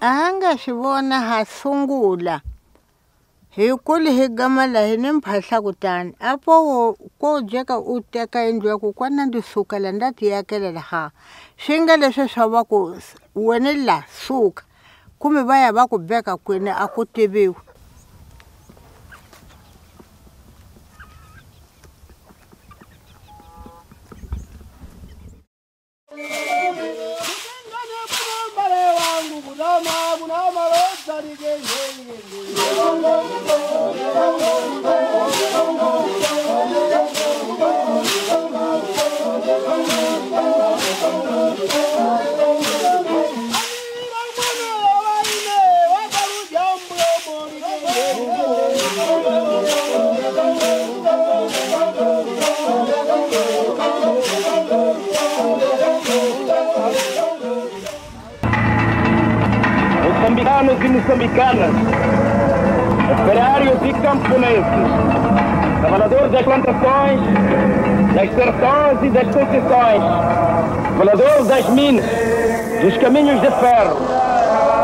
a nga swi vona ha sungula hi ku hi gamala hi ni mphahla kutani apo ko jeka u teka yindlu ya ku kwana ndi sukela nda ti yakelela ha swi nga leswi swa va ku wena la suka kumbe va ya va ku beka kwini a ku tiviwi. Moçambicanos e moçambicanas, operários e camponeses, trabalhadores das plantações, das sertões e das concessões, trabalhadores das minas, dos caminhos de ferro,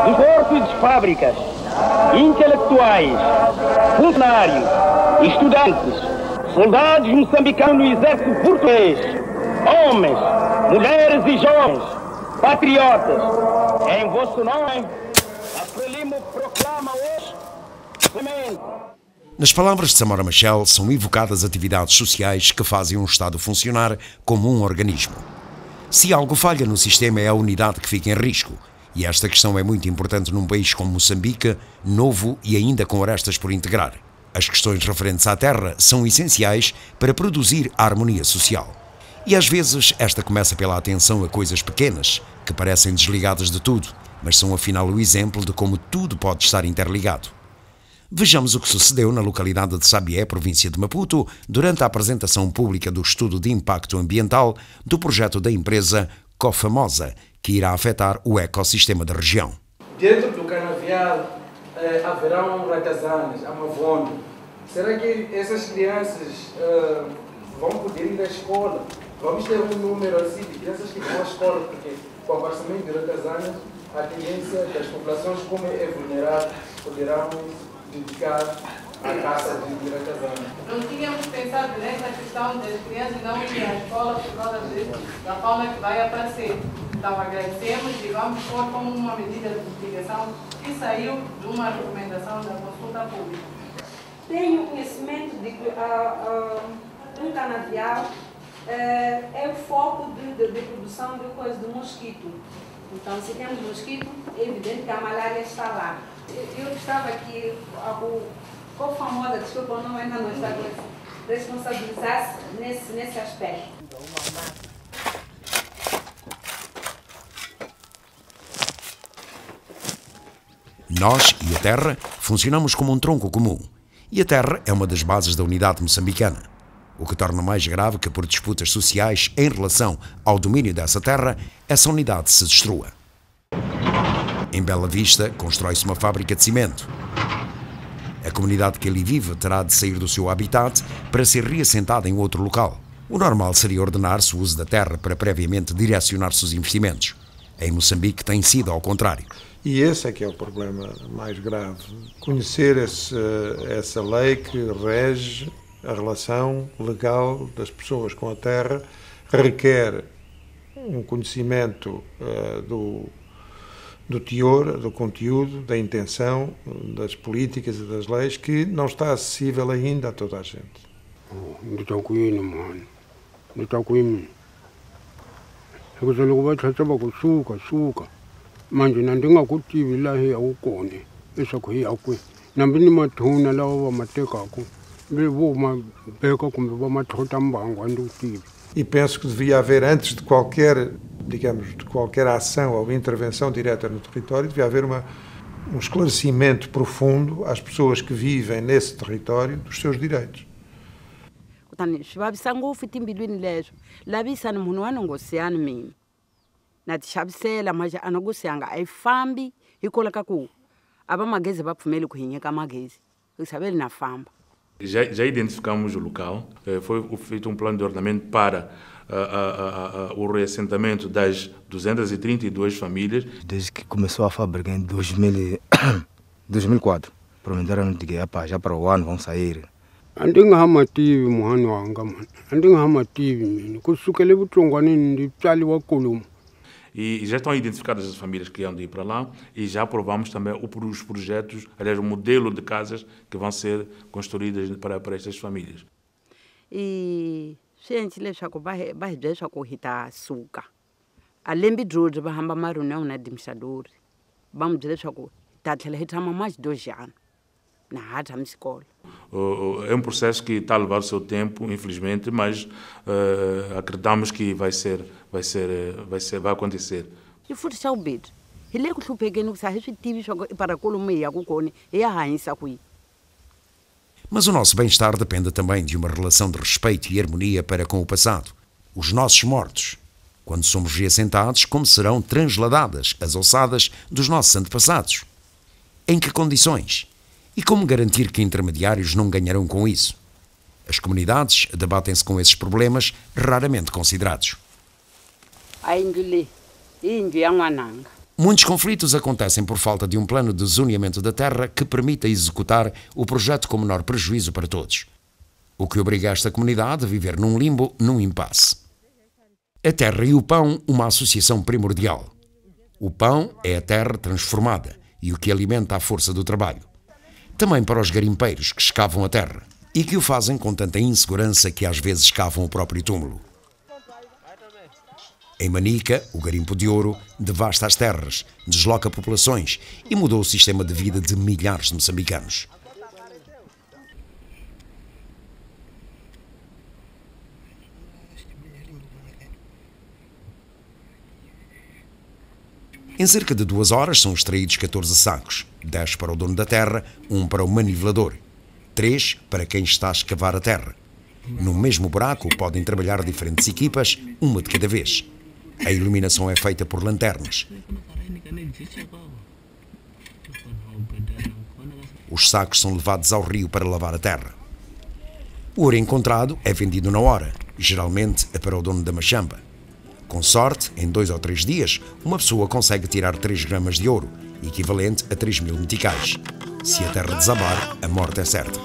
dos portos e das fábricas, intelectuais, funcionários, estudantes, soldados moçambicanos no exército português, homens, mulheres e jovens, patriotas, em vosso nome, a Frelimo proclama hoje semente. Nas palavras de Samora Machel, são evocadas atividades sociais que fazem um Estado funcionar como um organismo. Se algo falha no sistema, é a unidade que fica em risco. E esta questão é muito importante num país como Moçambique, novo e ainda com arestas por integrar. As questões referentes à terra são essenciais para produzir a harmonia social. E às vezes esta começa pela atenção a coisas pequenas, que parecem desligadas de tudo, mas são afinal o exemplo de como tudo pode estar interligado. Vejamos o que sucedeu na localidade de Sabié, província de Maputo, durante a apresentação pública do estudo de impacto ambiental do projeto da empresa Cofamosa, que irá afetar o ecossistema da região. Dentro do canavial haverão ratazanas, amavondo. Será que essas crianças vão poder ir à escola? Vamos ter um número assim de crianças que vão à escola, porque com o aparecimento de ratazanas, a tendência das populações, como é vulnerável, poderão dedicar à caça de ratazanas. Não tínhamos pensado nessa questão das crianças não irem à escola por causa da fauna que vai aparecer. Então agradecemos e vamos pôr como uma medida de mitigação que saiu de uma recomendação da consulta pública. Tenho conhecimento de que um canavial é o foco de produção de coisa do mosquito. Então, se temos mosquito, é evidente que a malária está lá. Eu estava aqui, a Cofamosa, desculpa, não ainda não está responsabilizar-se nesse aspecto. Nós e a terra funcionamos como um tronco comum. E a terra é uma das bases da unidade moçambicana. O que torna mais grave que por disputas sociais em relação ao domínio dessa terra, essa unidade se destrua. Em Bela Vista, constrói-se uma fábrica de cimento. A comunidade que ali vive terá de sair do seu habitat para ser reassentada em outro local. O normal seria ordenar-se o uso da terra para previamente direcionar-se os investimentos. Em Moçambique tem sido ao contrário. E esse é que é o problema mais grave. Conhecer essa lei que rege a relação legal das pessoas com a terra requer um conhecimento do teor, do conteúdo, da intenção, das políticas e das leis que não está acessível ainda a toda a gente. E penso que devia haver, antes de qualquer, digamos, de qualquer ação ou intervenção direta no território, devia haver um esclarecimento profundo às pessoas que vivem nesse território dos seus direitos. Já identificamos o local, foi feito um plano de ordenamento para o reassentamento das 232 famílias. Desde que começou a fábrica em 2004, prometeram que já para o ano vão sair. Andinga hamativi muhani wanga man. Andinga hamativi mini. Kusukele butongwane ndi tsali wa Kolumo. E já estão identificadas as famílias que hão de ir para lá e já aprovamos também os projetos, aliás, o modelo de casas que vão ser construídas para estas famílias. E gente leswaku va hi byela leswaku hi ta suka a lembi drodi va hamba marunião na administrador va mu byela leswaku ta tlhela hi tshama mais 2 anos na ha tshami xikolo. É processo que está a levar o seu tempo, infelizmente, mas acreditamos que vai acontecer. E futhi xa vubihi hi le ku hluphekeni ku sa hi swi tivi swa ku i para Kolumo hi yaku kona hi ya hanyisa kwihi. Mas o nosso bem-estar depende também de uma relação de respeito e harmonia para com o passado. Os nossos mortos, quando somos reassentados, como serão transladadas as ossadas dos nossos antepassados? Em que condições? E como garantir que intermediários não ganharão com isso? As comunidades debatem-se com esses problemas raramente considerados. Muitos conflitos acontecem por falta de um plano de zoneamento da terra que permita executar o projeto com menor prejuízo para todos, o que obriga esta comunidade a viver num limbo, num impasse. A terra e o pão, uma associação primordial. O pão é a terra transformada e o que alimenta a força do trabalho. Também para os garimpeiros que escavam a terra e que o fazem com tanta insegurança que às vezes escavam o próprio túmulo. Em Manica, o garimpo de ouro devasta as terras, desloca populações e mudou o sistema de vida de milhares de moçambicanos. Em cerca de 2 horas são extraídos 14 sacos, 10 para o dono da terra, 1 para o manivelador, 3 para quem está a escavar a terra. No mesmo buraco podem trabalhar diferentes equipas, uma de cada vez. A iluminação é feita por lanternas. Os sacos são levados ao rio para lavar a terra. O ouro encontrado é vendido na hora, geralmente é para o dono da machamba. Com sorte, em 2 ou 3 dias, uma pessoa consegue tirar 3 gramas de ouro, equivalente a 3.000 meticais. Se a terra desabar, a morte é certa.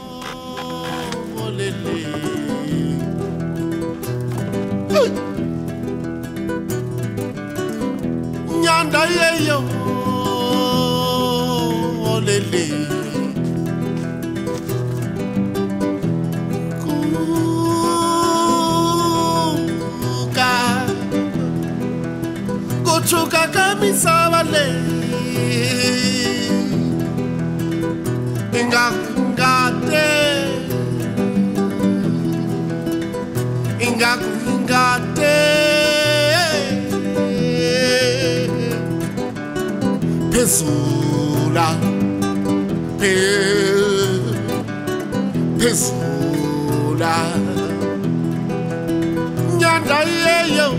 Kuchuka kamisaba le ingakungate Pesula Pesula Nyanda yeyo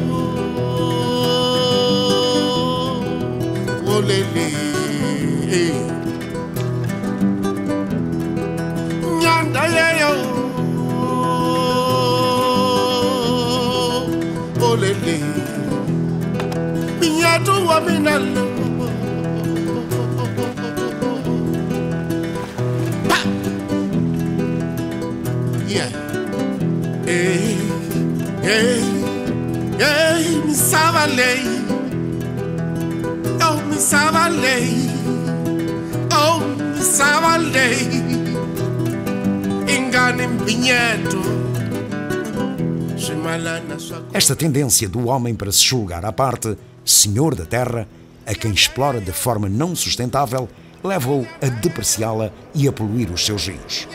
Olele Nyanda yeyo Olele Minyatu wa minalo Yeah. Hey, hey, hey, me savalei. Oh, me savalei. Oh, me savalei. Engano empenhado. Esta tendência do homem para se julgar à parte, senhor da terra, a quem explora de forma não sustentável, leva-o a depreciá-la e a poluir os seus rios.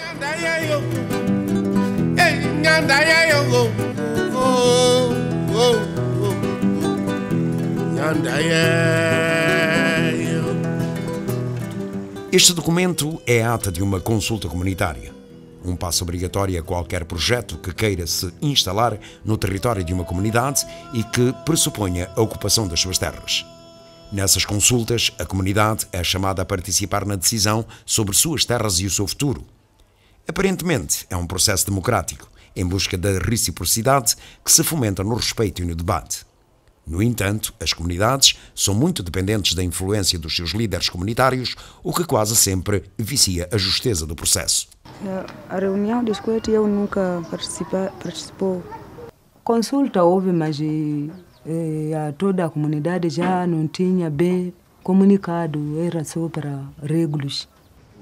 Este documento é a ata de uma consulta comunitária, um passo obrigatório a qualquer projeto que queira se instalar no território de uma comunidade e que pressuponha a ocupação das suas terras. Nessas consultas, a comunidade é chamada a participar na decisão sobre suas terras e o seu futuro. Aparentemente, é um processo democrático em busca da reciprocidade que se fomenta no respeito e no debate. No entanto, as comunidades são muito dependentes da influência dos seus líderes comunitários, o que quase sempre vicia a justeza do processo. A reunião de escuta eu nunca participou. Consulta houve, mas toda a comunidade já não tinha bem comunicado, era só para regulos.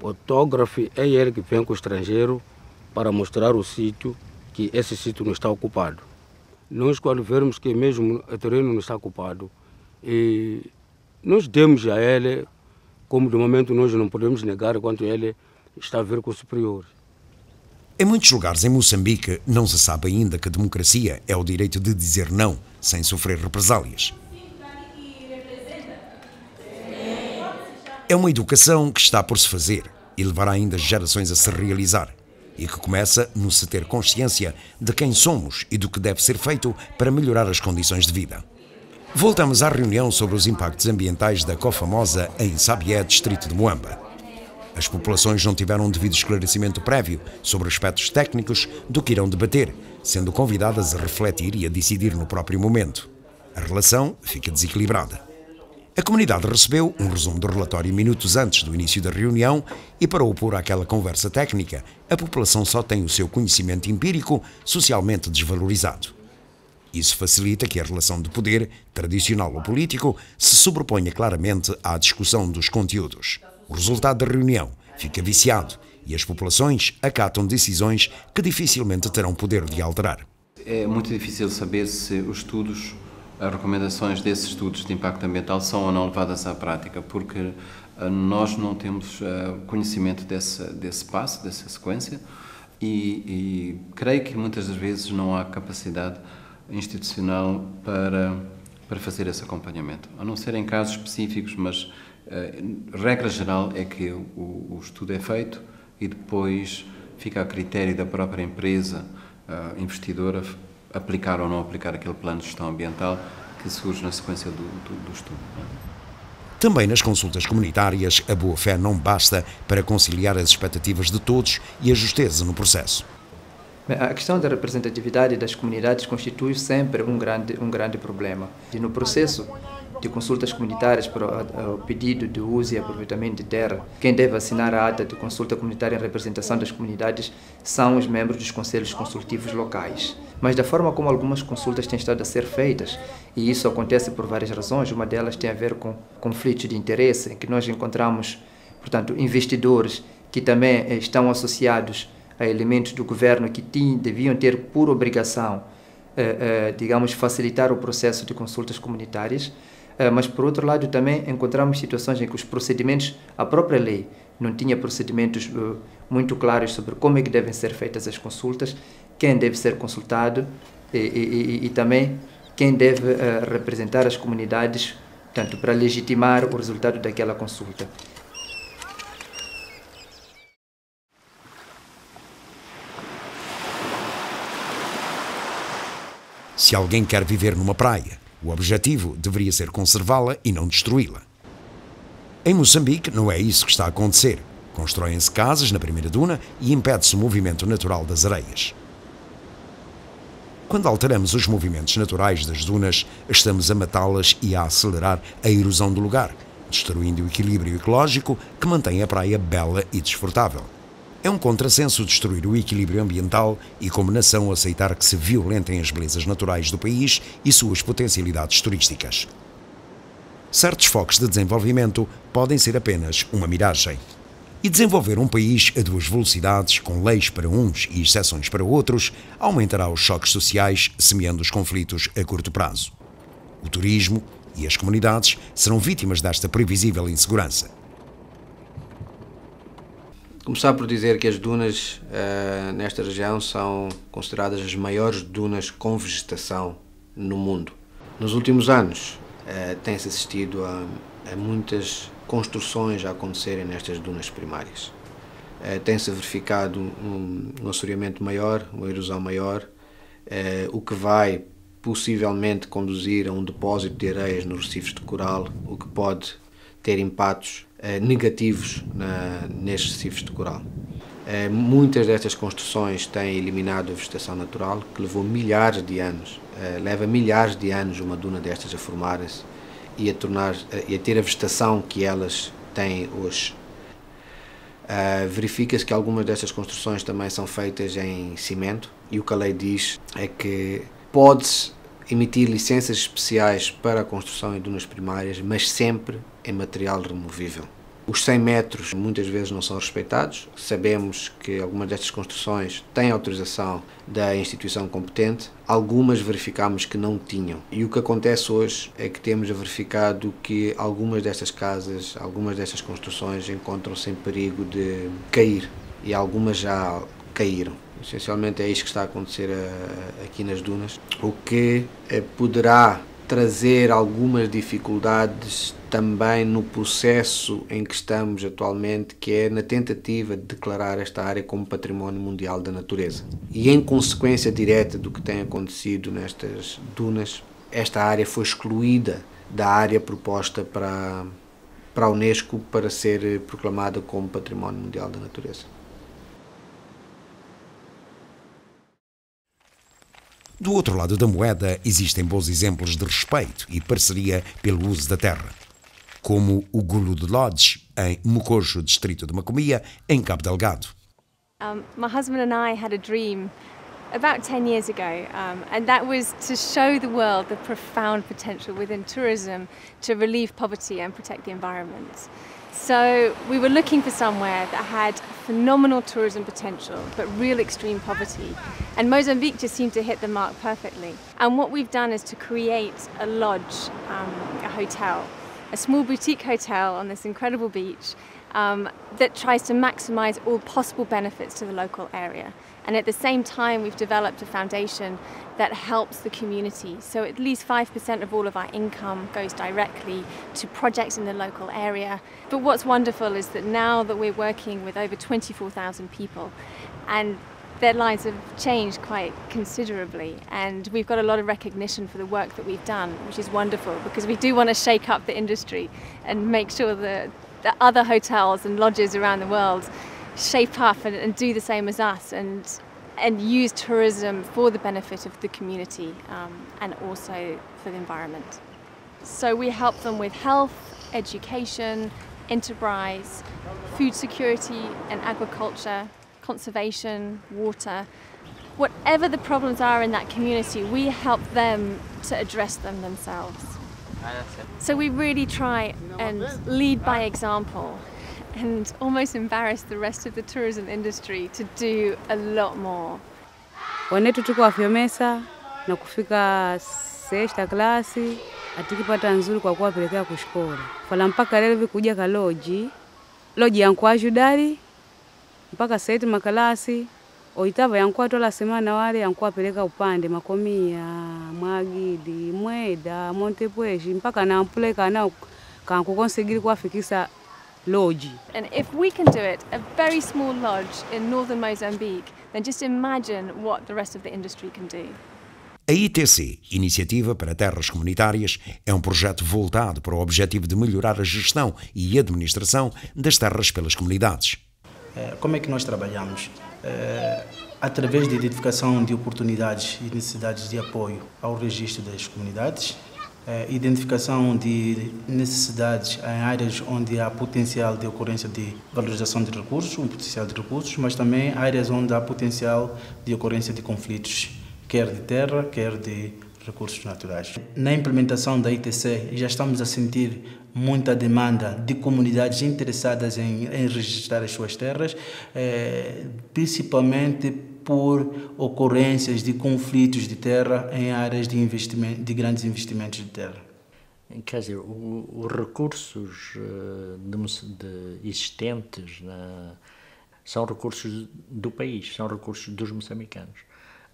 O fotógrafo é ele que vem com o estrangeiro para mostrar o sítio, que esse sítio não está ocupado. Nós, quando vermos que mesmo o terreno não está ocupado, nós demos a ele, como de momento nós não podemos negar quanto ele está a ver com o superior. Em muitos lugares em Moçambique não se sabe ainda que a democracia é o direito de dizer não, sem sofrer represálias. É uma educação que está por se fazer e levará ainda gerações a se realizar, e que começa no se ter consciência de quem somos e do que deve ser feito para melhorar as condições de vida. Voltamos à reunião sobre os impactos ambientais da Cofamosa em Sabié, distrito de Moamba. As populações não tiveram um devido esclarecimento prévio sobre aspectos técnicos do que irão debater, sendo convidadas a refletir e a decidir no próprio momento. A relação fica desequilibrada. A comunidade recebeu um resumo do relatório minutos antes do início da reunião e, para opor àquela conversa técnica, a população só tem o seu conhecimento empírico socialmente desvalorizado. Isso facilita que a relação de poder, tradicional ou político, se sobreponha claramente à discussão dos conteúdos. O resultado da reunião fica viciado e as populações acatam decisões que dificilmente terão poder de alterar. É muito difícil saber se os estudos, as recomendações desses estudos de impacto ambiental são ou não levadas à prática, porque nós não temos conhecimento desse passo, dessa sequência, e creio que muitas das vezes não há capacidade institucional para fazer esse acompanhamento, a não ser em casos específicos, mas regra geral é que o estudo é feito e depois fica a critério da própria empresa investidora aplicar ou não aplicar aquele plano de gestão ambiental que surge na sequência do estudo. Também nas consultas comunitárias, a boa-fé não basta para conciliar as expectativas de todos e a justeza no processo. A questão da representatividade das comunidades constitui sempre um grande problema. E no processo de consultas comunitárias para o pedido de uso e aproveitamento de terra, quem deve assinar a ata de consulta comunitária em representação das comunidades são os membros dos conselhos consultivos locais. Mas da forma como algumas consultas têm estado a ser feitas, e isso acontece por várias razões, uma delas tem a ver com conflitos de interesse, em que nós encontramos, portanto, investidores que também estão associados a elementos do governo que deviam ter por obrigação, digamos, facilitar o processo de consultas comunitárias, mas por outro lado também encontramos situações em que os procedimentos, a própria lei não tinha procedimentos muito claros sobre como é que devem ser feitas as consultas, quem deve ser consultado e também quem deve representar as comunidades, tanto para legitimar o resultado daquela consulta. Se alguém quer viver numa praia, o objetivo deveria ser conservá-la e não destruí-la. Em Moçambique não é isso que está a acontecer. Constroem-se casas na primeira duna e impede-se o movimento natural das areias. Quando alteramos os movimentos naturais das dunas, estamos a matá-las e a acelerar a erosão do lugar, destruindo o equilíbrio ecológico que mantém a praia bela e desfrutável. É um contrassenso destruir o equilíbrio ambiental e, como nação, aceitar que se violentem as belezas naturais do país e suas potencialidades turísticas. Certos focos de desenvolvimento podem ser apenas uma miragem. E desenvolver um país a duas velocidades, com leis para uns e exceções para outros, aumentará os choques sociais, semeando os conflitos a curto prazo. O turismo e as comunidades serão vítimas desta previsível insegurança. Começar por dizer que as dunas nesta região são consideradas as maiores dunas com vegetação no mundo. Nos últimos anos tem-se assistido a muitas construções a acontecerem nestas dunas primárias. Tem-se verificado um assoreamento maior, uma erosão maior, o que vai possivelmente conduzir a um depósito de areias nos recifes de coral, o que pode ter impactos negativos nestes recifes de coral. Muitas destas construções têm eliminado a vegetação natural, que levou milhares de anos. Leva milhares de anos uma duna destas a formarem-se e a ter a vegetação que elas têm hoje. Verifica-se que algumas destas construções também são feitas em cimento, e o que a lei diz é que pode-se emitir licenças especiais para a construção em dunas primárias, mas sempre em material removível. Os 100 metros muitas vezes não são respeitados. Sabemos que algumas destas construções têm autorização da instituição competente, algumas verificamos que não tinham. E o que acontece hoje é que temos verificado que algumas destas casas, algumas destas construções encontram-se em perigo de cair, e algumas já caíram. Essencialmente é isto que está a acontecer aqui nas dunas, o que poderá trazer algumas dificuldades também no processo em que estamos atualmente, que é na tentativa de declarar esta área como Património Mundial da Natureza. E em consequência direta do que tem acontecido nestas dunas, esta área foi excluída da área proposta para a Unesco para ser proclamada como Património Mundial da Natureza. Do outro lado da moeda, existem bons exemplos de respeito e parceria pelo uso da terra, como o Gulud Lodge, em Mocojo, distrito de Macomia, em Cabo Delgado. My husband and I had a dream about 10 years ago, and that was to show the world the profound potential within tourism to relieve poverty and protect the environment. So we were looking for somewhere that had phenomenal tourism potential but real extreme poverty, and Mozambique just seemed to hit the mark perfectly. And what we've done is to create a lodge, a hotel, a small boutique hotel on this incredible beach that tries to maximise all possible benefits to the local area. And at the same time, we've developed a foundation that helps the community. So at least 5% of all of our income goes directly to projects in the local area. But what's wonderful is that now that we're working with over 24,000 people, and their lives have changed quite considerably, and we've got a lot of recognition for the work that we've done, which is wonderful, because we do want to shake up the industry and make sure that the other hotels and lodges around the world shape up and do the same as us, and use tourism for the benefit of the community and also for the environment. So we help them with health, education, enterprise, food security and agriculture, conservation, water. Whatever the problems are in that community, we help them to address them themselves. So we really try and lead by example and almost embarrass the rest of the tourism industry to do a lot more. Wanetu tuko wafyomesa na kufika sexta klasi atikipata nzuri kwa kuwapelekea kushkola. Fala mpaka leo vikuja ka loji yangu ajudari mpaka seti makalasi oitava yangu atola semana wale yangu apeleka upande Makomia, Mwagidi, Mweda, Montepueji mpaka na ampuleka nao kangu conseguir kuwafikisa lodge. And if we can do it, a very small lodge in northern Mozambique, then just imagine what the rest of the industry can do. A ITC, Iniciativa para Terras Comunitárias, é um projeto voltado para o objetivo de melhorar a gestão e administração das terras pelas comunidades. Como é que nós trabalhamos? Através da identificação de oportunidades e necessidades de apoio ao registro das comunidades, identificação de necessidades em áreas onde há potencial de ocorrência de valorização de recursos, um potencial de recursos, mas também áreas onde há potencial de ocorrência de conflitos, quer de terra, quer de recursos naturais. Na implementação da ITC, já estamos a sentir muita demanda de comunidades interessadas em registrar as suas terras, principalmente por ocorrências de conflitos de terra em áreas de investimento, de grandes investimentos de terra. Quer dizer, os recursos existentes são recursos do país, são recursos dos moçambicanos,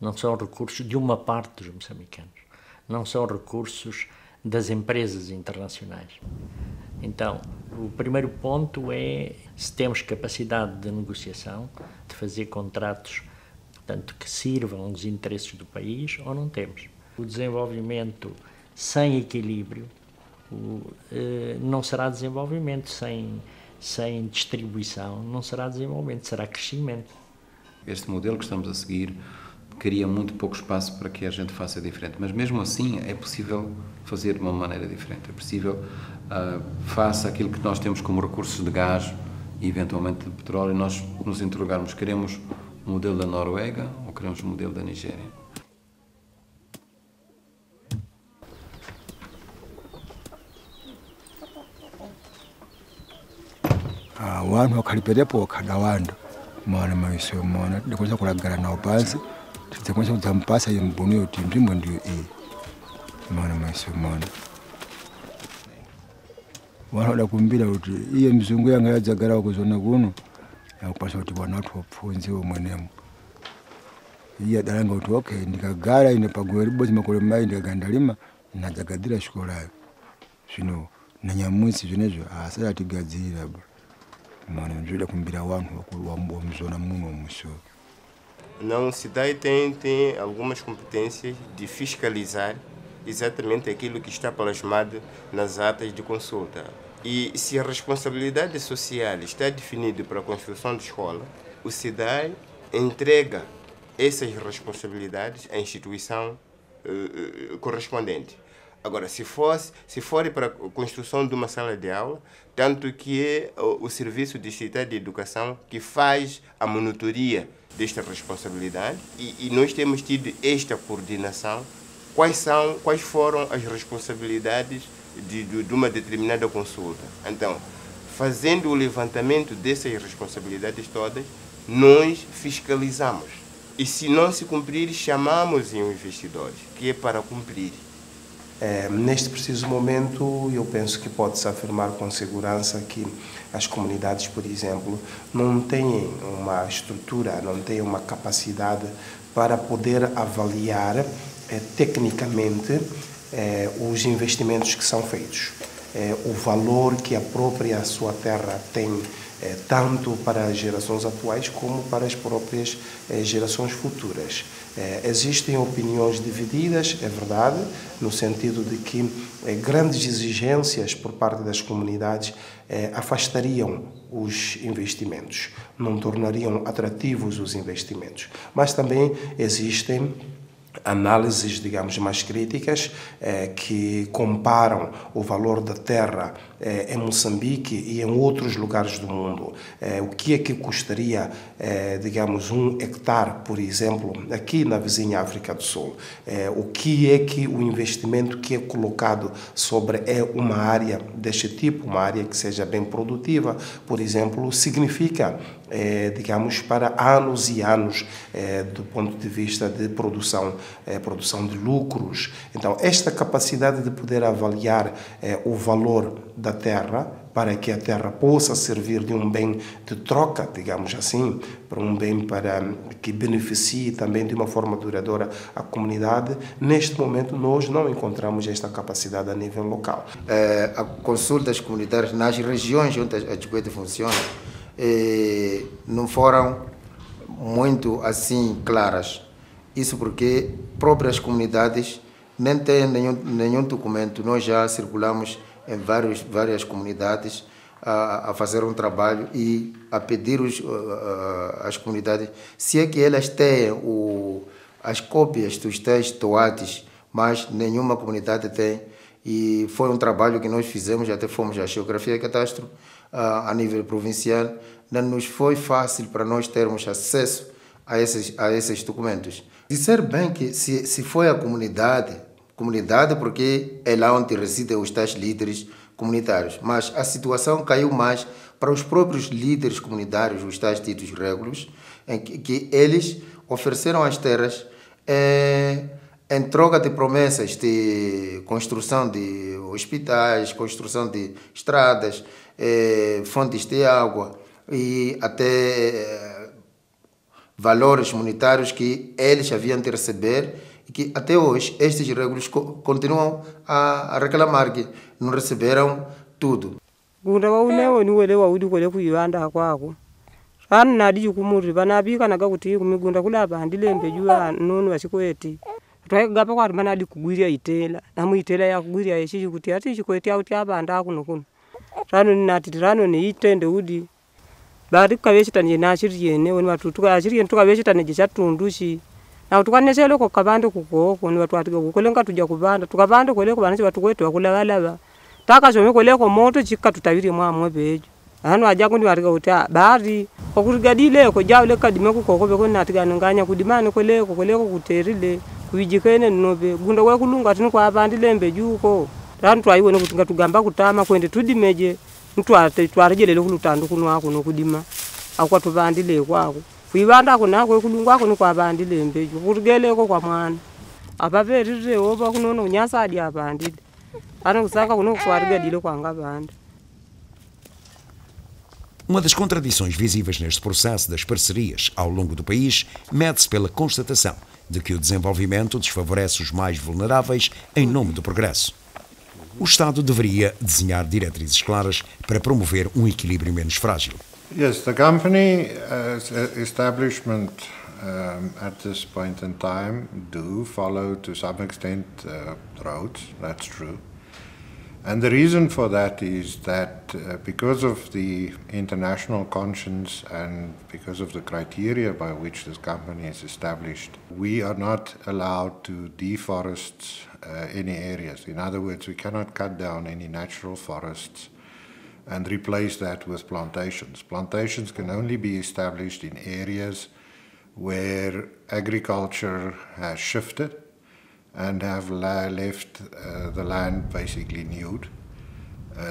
não são recursos de uma parte dos moçambicanos, não são recursos das empresas internacionais. Então, o primeiro ponto é se temos capacidade de negociação, de fazer contratos, portanto, que sirvam aos interesses do país, ou não temos. O desenvolvimento sem equilíbrio não será desenvolvimento, sem sem distribuição não será desenvolvimento, será crescimento. Este modelo que estamos a seguir cria muito pouco espaço para que a gente faça diferente, mas mesmo assim é possível fazer de uma maneira diferente. É possível, faça aquilo que nós temos como recursos de gás e eventualmente de petróleo, nós nos interrogarmos, queremos o modelo da Noruega ou queremos o modelo da Nigéria? Wantu wakhaliperepo wakhadawanda mwana maiso mwana ndikuza kulagala nawo pansi tikuza kuzampasa yembuni uti mzimbo ndio mwana maiso mwana wana dakumbira uti iye mzungu yanga yadzagala kuzona kuno yakupasa kuti wana watu wapfunze omwenemo iye dalanga uti okay ndikagala ine pagweri bozi makole mai ndikagandalima nadzagadira shikolayo zvino nanyamwisi zvinezvo asati atigadzirira bro. Não, a cidade tem algumas competências de fiscalizar exatamente aquilo que está plasmado nas atas de consulta. E se a responsabilidade social está definida para a construção de escola, o CIDAI entrega essas responsabilidades à instituição correspondente. Agora, se for para a construção de uma sala de aula, tanto que é o Serviço Distrital de Educação que faz a monitoria desta responsabilidade e nós temos tido esta coordenação. Quais foram as responsabilidades de uma determinada consulta? Então, fazendo o levantamento dessas responsabilidades todas, nós fiscalizamos. E se não se cumprir, chamamos os investidores, que é para cumprir. Neste preciso momento, eu penso que pode-se afirmar com segurança que as comunidades, por exemplo, não têm uma estrutura, não têm uma capacidade para poder avaliar tecnicamente os investimentos que são feitos, o valor que a própria sua terra tem, tanto para as gerações atuais como para as próprias gerações futuras. Existem opiniões divididas, é verdade, no sentido de que grandes exigências por parte das comunidades afastariam os investimentos, não tornariam atrativos os investimentos. Mas também existem análises, digamos, mais críticas que comparam o valor da terra em Moçambique e em outros lugares do mundo. O que é que custaria, digamos, 1 hectare, por exemplo, aqui na vizinha África do Sul? O que é que o investimento que é colocado sobre uma área deste tipo, uma área que seja bem produtiva, por exemplo, significa, digamos, para anos e anos do ponto de vista de produção de lucros. Então, esta capacidade de poder avaliar o valor da terra para que a terra possa servir de um bem de troca, digamos assim, para um bem que beneficie também de uma forma duradoura a comunidade, neste momento nós não encontramos esta capacidade a nível local. A consultas comunitárias nas regiões onde a Chikwete funciona não foram muito assim claras. Isso porque próprias comunidades nem têm nenhum documento. Nós já circulamos em várias comunidades a fazer um trabalho e a pedir às comunidades se é que elas têm as cópias dos tais toates, mas nenhuma comunidade tem. E foi um trabalho que nós fizemos, até fomos à Geografia e Catastro a nível provincial. Não nos foi fácil para nós termos acesso a esses documentos. Dizer bem que se foi a comunidade porque é lá onde residem os tais líderes comunitários, mas a situação caiu mais para os próprios líderes comunitários, os tais ditos régulos, em que eles ofereceram as terras em troca de promessas de construção de hospitais, construção de estradas, fontes de água e até valores monetários que eles haviam de receber e que até hoje estes régulos continuam a reclamar que não receberam tudo. Gunda waunewo ni wele waudi kole kuyanda kwako. Anu nadi kumuri banabika naga kuti kumigunda kulaba ndilembe jua nonu wasikweti. Twagapa kwati manadi kugwiria itela. Namu itela ya kugwiria yechichi kuti ati chikweti auti abanda kuno kuno. rano nati rano ne itende udi bari kavechitanye nachiriene woni watu tukachiriene tukavechitanye chatundushi na tukanesele ko kabande kukoko ni watu atika kukolenga tuja kubanda tukabande kole ko banachi watu kwetu wakulagalaba takashome kole ko moto chika tutaviri mwamwe bejo hano aja kundi watika uta bari okurigadile ko jawle kadime kukoko beko natika nganya kudimane kole ko kuterile kuijikene nobe gunda kwa kulunga tini kwa abandile mbejuko ranu twaiwone kuti ngatugamba kutama kwende tudimeje twarejelele kulutandu kuno kuno kudima akwatubandile kwako kuibanda kunako kulunga kuno kwabandile mbeju kurigeleko kwa mwana apaverire oba kuno unyasadi abandile ana kusaka kuno kwarigadile kwanga banda. Uma das contradições visíveis neste processo das parcerias ao longo do país mede-se pela constatação de que o desenvolvimento desfavorece os mais vulneráveis em nome do progresso. O Estado deveria desenhar diretrizes claras para promover um equilíbrio menos frágil. Yes, the company establishment at this point in time do follow to some extent roads, that's true. And the reason for that is that because of the international conscience and because of the criteria by which this company is established, we are not allowed to deforest any areas. In other words, we cannot cut down any natural forests and replace that with plantations. Plantations can only be established in areas where agriculture has shifted and have left the land basically nude.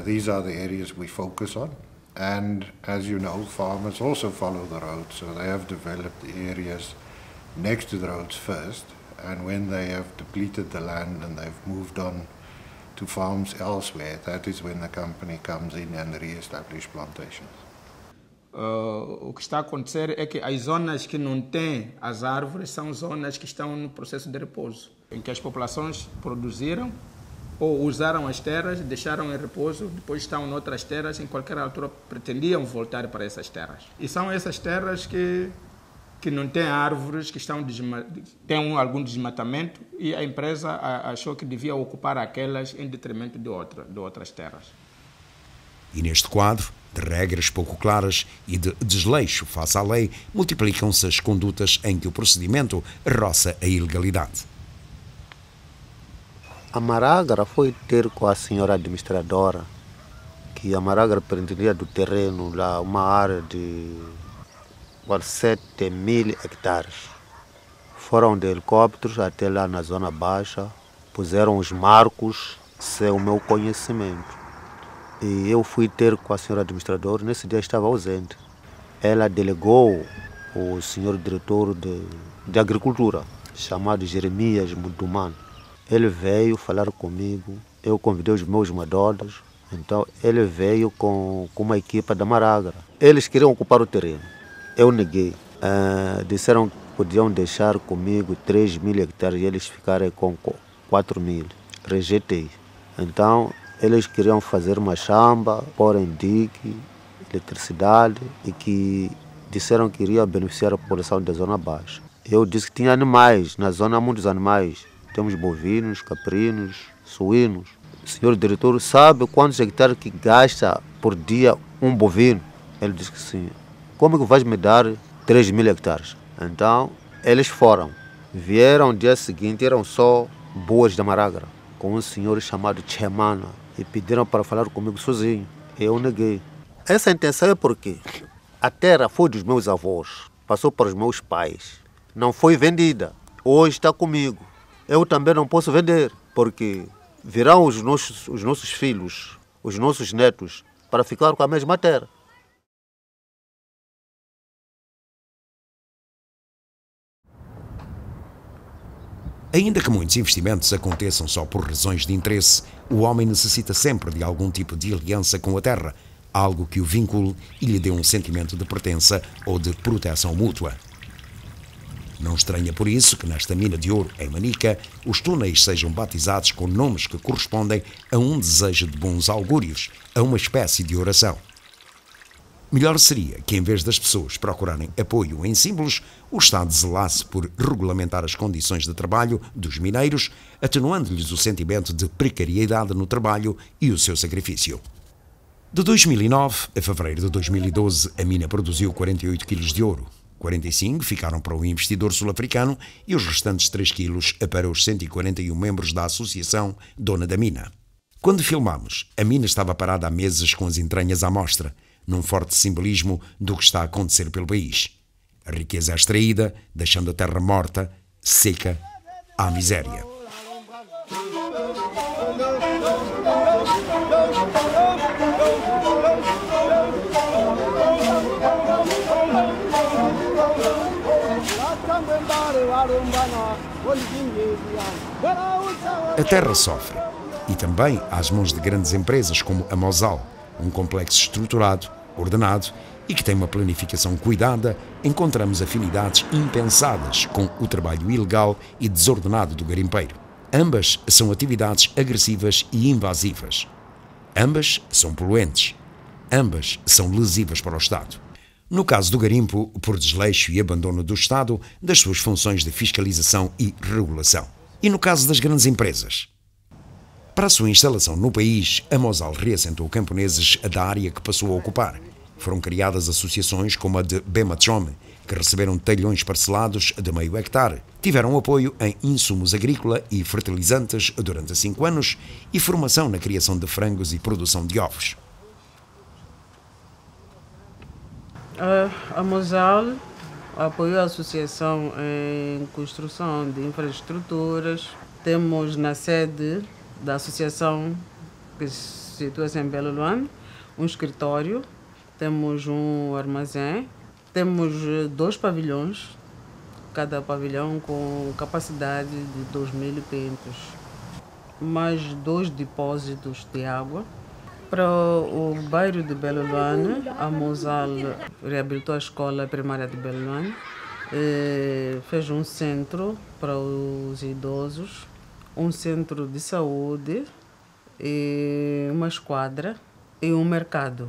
These are the areas we focus on. And as you know, farmers also follow the roads, so they have developed areas next to the roads first, and when they have depleted the land and they've moved on to farms elsewhere, that is when the company comes in and re-establish plantations. O que está a acontecer é que as zonas que não têm as árvores são zonas que estão no processo de repouso, em que as populações produziram ou usaram as terras, deixaram em repouso, depois estão noutras terras, em qualquer altura pretendiam voltar para essas terras. E são essas terras que não têm árvores, que têm algum desmatamento, e a empresa achou que devia ocupar aquelas em detrimento de outras terras. E neste quadro de regras pouco claras e de desleixo face à lei, multiplicam-se as condutas em que o procedimento roça a ilegalidade. A Maragra foi ter com a senhora administradora que a Maragra pretendia do terreno lá uma área de 7.000 hectares. Foram de helicópteros até lá na zona baixa, puseram os marcos sem o meu conhecimento. E eu fui ter com a senhora administradora, nesse dia estava ausente. Ela delegou o senhor diretor de agricultura, chamado Jeremias Muduman. Ele veio falar comigo, eu convidei os meus madodas, então ele veio com uma equipa da Maragra. Eles queriam ocupar o terreno, eu neguei. Disseram que podiam deixar comigo 3.000 hectares e eles ficarem com 4.000. Rejeitei. Então, eles queriam fazer uma chamba, pôr em dique, eletricidade, e que disseram que iria beneficiar a população da zona baixa. Eu disse que tinha animais, na zona há muitos animais. Temos bovinos, caprinos, suínos. O senhor diretor sabe quantos hectares que gasta por dia um bovino? Ele disse que sim. Como que vais me dar 3.000 hectares? Então, eles foram. Vieram no dia seguinte, eram só boas da Maragra, com um senhor chamado Chemana, e pediram para falar comigo sozinho. Eu neguei. Essa intenção é porque a terra foi dos meus avós, passou para os meus pais, não foi vendida, hoje está comigo. Eu também não posso vender, porque virão os nossos filhos, os nossos netos, para ficar com a mesma terra. Ainda que muitos investimentos aconteçam só por razões de interesse, o homem necessita sempre de algum tipo de aliança com a terra, algo que o vincule e lhe dê um sentimento de pertença ou de proteção mútua. Não estranha por isso que nesta mina de ouro em Manica os túneis sejam batizados com nomes que correspondem a um desejo de bons augúrios, a uma espécie de oração. Melhor seria que, em vez das pessoas procurarem apoio em símbolos, o Estado zelasse por regulamentar as condições de trabalho dos mineiros, atenuando-lhes o sentimento de precariedade no trabalho e o seu sacrifício. De 2009 a fevereiro de 2012, a mina produziu 48 quilos de ouro. 45 ficaram para o investidor sul-africano e os restantes 3 quilos para os 141 membros da associação dona da mina. Quando filmamos, a mina estava parada há meses com as entranhas à mostra, num forte simbolismo do que está a acontecer pelo país. A riqueza é extraída, deixando a terra morta, seca, à miséria. A terra sofre, e também às mãos de grandes empresas como a Mosal, um complexo estruturado, ordenado e que tem uma planificação cuidada, encontramos afinidades impensadas com o trabalho ilegal e desordenado do garimpeiro. Ambas são atividades agressivas e invasivas. Ambas são poluentes. Ambas são lesivas para o Estado. No caso do garimpo, por desleixo e abandono do Estado das suas funções de fiscalização e regulação. E no caso das grandes empresas? Para a sua instalação no país, a Mosal reassentou camponeses da área que passou a ocupar. Foram criadas associações como a de Bematrom, que receberam talhões parcelados de meio hectare, tiveram apoio em insumos agrícola e fertilizantes durante 5 anos e formação na criação de frangos e produção de ovos. A Mosal apoiou a associação em construção de infraestruturas. Temos na sede da associação, que se situa-se em Belo Luan, um escritório, temos um armazém, temos 2 pavilhões, cada pavilhão com capacidade de 2.000 pentos, mais 2 depósitos de água. Para o bairro de Belo Luan, a Mosal reabilitou a escola primária de Belo Luan, fez um centro para os idosos, um centro de saúde, e uma esquadra e um mercado.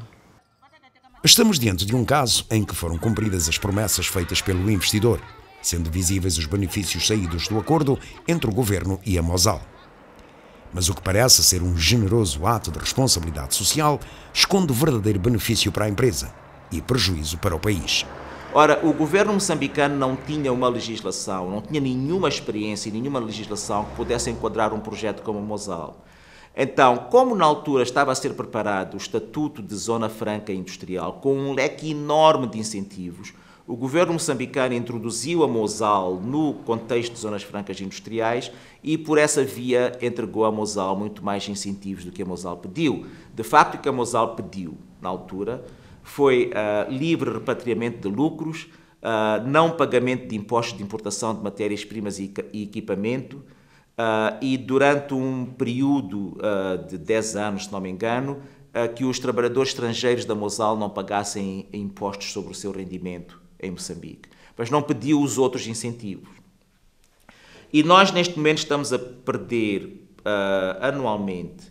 Estamos diante de um caso em que foram cumpridas as promessas feitas pelo investidor, sendo visíveis os benefícios saídos do acordo entre o governo e a Mosal. Mas o que parece ser um generoso ato de responsabilidade social esconde o verdadeiro benefício para a empresa e prejuízo para o país. Ora, o governo moçambicano não tinha uma legislação, não tinha nenhuma experiência e nenhuma legislação que pudesse enquadrar um projeto como a Mosal. Então, como na altura estava a ser preparado o Estatuto de Zona Franca Industrial, com um leque enorme de incentivos, o governo moçambicano introduziu a Mosal no contexto de zonas francas industriais e, por essa via, entregou à Mosal muito mais incentivos do que a Mosal pediu. De facto, o que a Mosal pediu, na altura, foi livre repatriamento de lucros, não pagamento de impostos de importação de matérias-primas e equipamento, e durante um período de 10 anos, se não me engano, que os trabalhadores estrangeiros da Mosal não pagassem impostos sobre o seu rendimento em Moçambique, mas não pediu os outros incentivos. E nós, neste momento, estamos a perder anualmente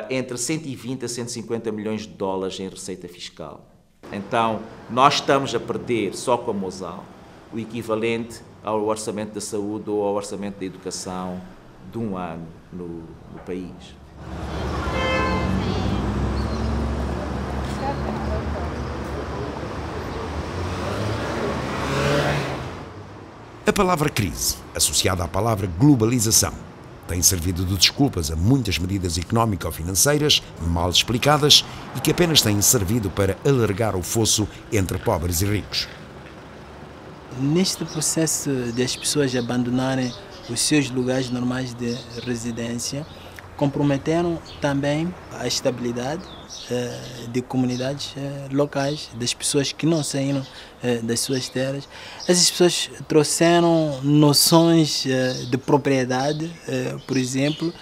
entre 120 a 150 milhões de dólares em receita fiscal. Então, nós estamos a perder, só com a Mosal, o equivalente ao orçamento da saúde ou ao orçamento da educação de um ano no país. A palavra crise, associada à palavra globalização, tem servido de desculpas a muitas medidas económico-financeiras mal explicadas e que apenas têm servido para alargar o fosso entre pobres e ricos. Neste processo de as pessoas abandonarem os seus lugares normais de residência, comprometeram também a estabilidade de comunidades locais, das pessoas que não saíram das suas terras. Essas pessoas trouxeram noções de propriedade, por exemplo,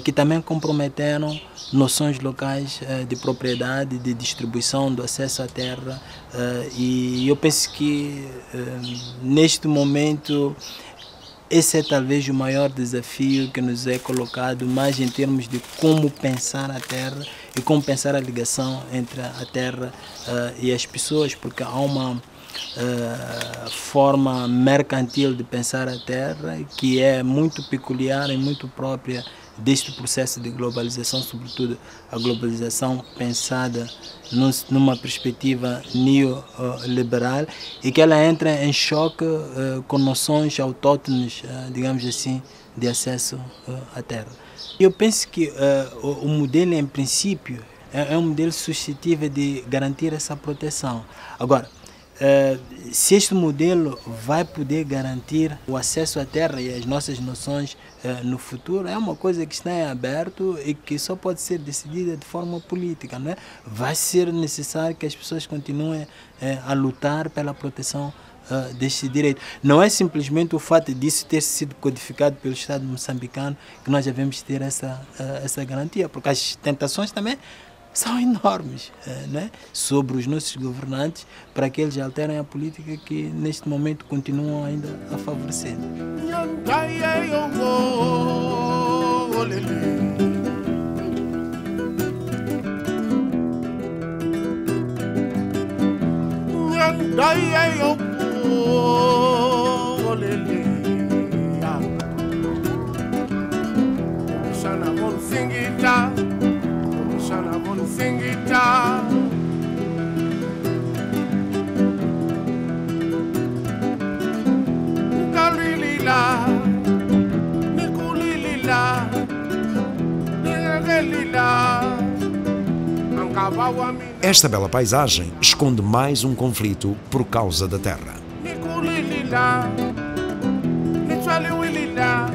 que também comprometeram noções locais de propriedade, de distribuição, do acesso à terra. E eu penso que neste momento esse é talvez o maior desafio que nos é colocado, mais em termos de como pensar a terra e como pensar a ligação entre a terra e as pessoas, porque há forma mercantil de pensar a terra, que é muito peculiar e muito própria deste processo de globalização, sobretudo a globalização pensada numa perspectiva neoliberal, e que ela entra em choque com noções autóctones, digamos assim, de acesso à terra. Eu penso que o modelo, em princípio, é um modelo suscetível de garantir essa proteção. Agora, se este modelo vai poder garantir o acesso à terra e as nossas noções no futuro, é uma coisa que está em aberto e que só pode ser decidida de forma política, não é? Vai ser necessário que as pessoas continuem a lutar pela proteção deste direito. Não é simplesmente o fato disso ter sido codificado pelo Estado moçambicano que nós devemos ter essa garantia, porque as tentações também são enormes, né, sobre os nossos governantes para que eles alterem a política que neste momento continuam ainda a favorecer. Singita Kalilila Nikulilila Nigelila. Esta bela paisagem esconde mais um conflito por causa da terra. Nikulilila Nichwaliwilila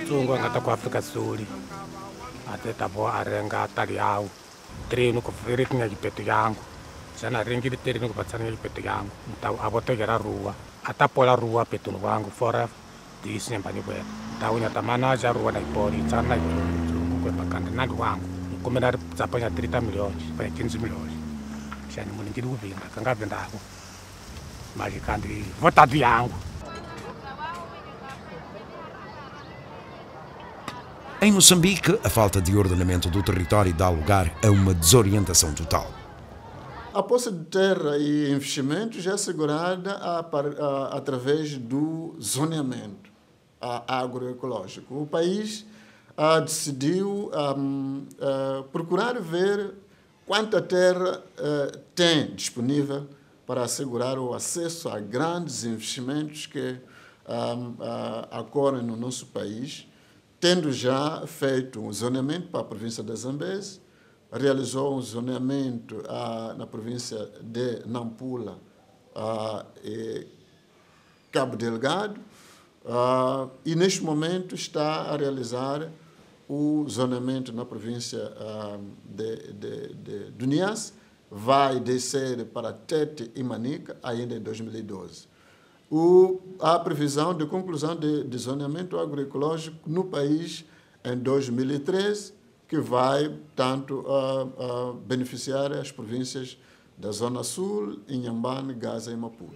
Tungo ngata kwa Afrika Sul. Até tabo arenga taliao treino ko fere tinha de peto yango sana rengi de treino ko patsana de peto yango então abotogera rua atapola rua peto no wango fora de sempre ni bwe tawunya tamana ja rua na ipori tsana ko pakanda na wango komena tsapanya 30 milhões para 15 milhões xani muni ngidi kuvinda kanga vendako mali kandi votado yango. Em Moçambique, a falta de ordenamento do território dá lugar a uma desorientação total. A posse de terra e investimentos é assegurada através do zoneamento agroecológico. O país decidiu procurar ver quanta terra tem disponível para assegurar o acesso a grandes investimentos que ocorrem no nosso país, tendo já feito um zoneamento para a província da Zambeze, realizou um zoneamento na província de Nampula e Cabo Delgado, e neste momento está a realizar o zoneamento na província de Niassa, vai descer para Tete e Manica ainda em 2012. A previsão de conclusão de zoneamento agroecológico no país em 2013, que vai tanto beneficiar as províncias da Zona Sul, Inhambane, Gaza e Maputo.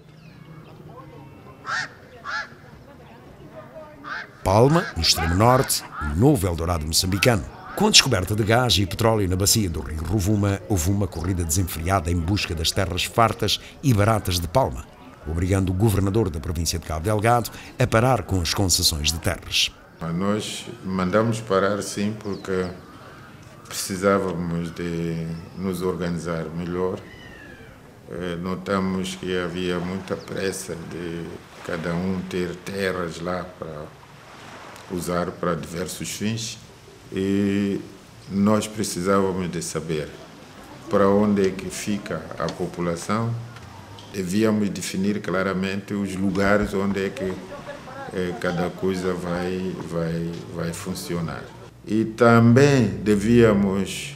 Palma, no extremo norte, o novo Eldorado moçambicano. Com a descoberta de gás e petróleo na bacia do rio Rovuma, houve uma corrida desenfreada em busca das terras fartas e baratas de Palma, obrigando o governador da província de Cabo Delgado a parar com as concessões de terras. Nós mandamos parar sim porque precisávamos de nos organizar melhor. Notamos que havia muita pressa de cada um ter terras lá para usar para diversos fins e nós precisávamos de saber para onde é que fica a população. Devíamos definir claramente os lugares onde é que cada coisa vai funcionar. E também devíamos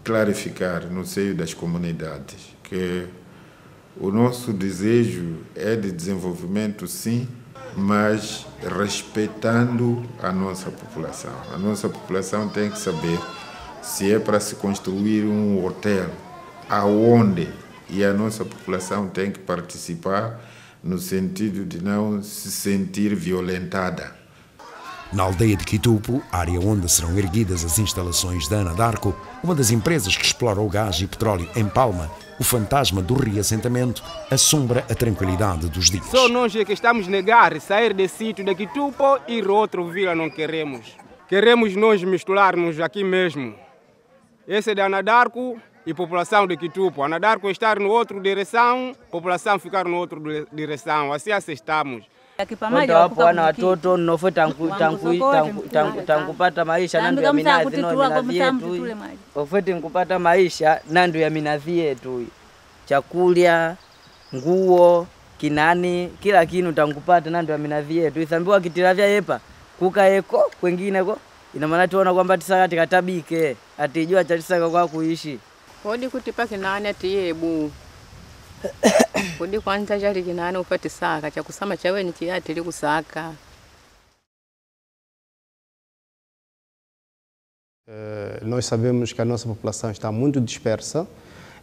clarificar no seio das comunidades que o nosso desejo é de desenvolvimento, sim, mas respeitando a nossa população. A nossa população tem que saber se é para se construir um hotel, aonde, e a nossa população tem que participar no sentido de não se sentir violentada. Na aldeia de Quitupo, área onde serão erguidas as instalações da Anadarko, uma das empresas que explora o gás e petróleo em Palma, o fantasma do reassentamento assombra a tranquilidade dos dias. Só nós é que estamos a negar sair desse sítio de Quitupo e ir a outro vila, não queremos. Queremos nós misturar-nos aqui mesmo. Esse é da Anadarko e população de Quitupo. A Anadarko estar no outro direção, população ficar no outro direção. Assim aceitamos. Hapo wana watoto nofo tankupata maisha nandu ya minazi yetu. Ofeti nkupata maisha nandu ya minazi yetu. Chakula, nguo, kinani, kila kinu tankupata nandu ya minazi yetu. Isambiwa kitilavya yepa kuka eko kwengine ko. Ina maana tuona kwamba tisakati katabike atijua chatisaka kwa kuishi. Kodi kutipa kinani atiyebu. Kodi kwanza jali kinani upate saka cha kusama chawe ni chiati li kusaka. Nós sabemos que a nossa população está muito dispersa.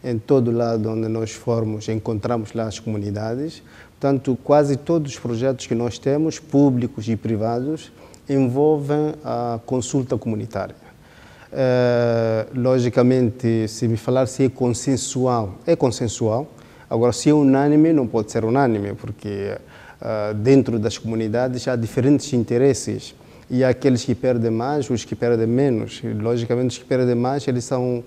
Em todo lado onde nós formos, encontramos lá as comunidades. Portanto, quase todos os projetos que nós temos, públicos e privados, envolvem a consulta comunitária. Logicamente, se me falar se é consensual, é consensual. Agora, se é unânime, não pode ser unânime, porque dentro das comunidades há diferentes interesses e há aqueles que perdem mais, os que perdem menos. E, logicamente, os que perdem mais, eles são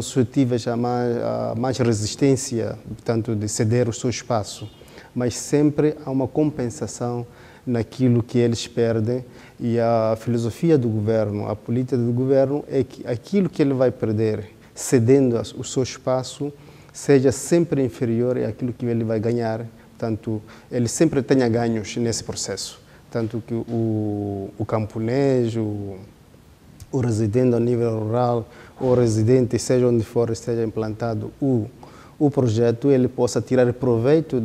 suscetíveis a mais resistência, portanto, de ceder o seu espaço. Mas sempre há uma compensação naquilo que eles perdem e a filosofia do governo, a política do governo é que aquilo que ele vai perder, cedendo o seu espaço, seja sempre inferior àquilo que ele vai ganhar. Portanto, ele sempre tenha ganhos nesse processo. Tanto que o camponês, o residente ao nível rural, o residente, seja onde for, esteja implantado o projeto, ele possa tirar proveito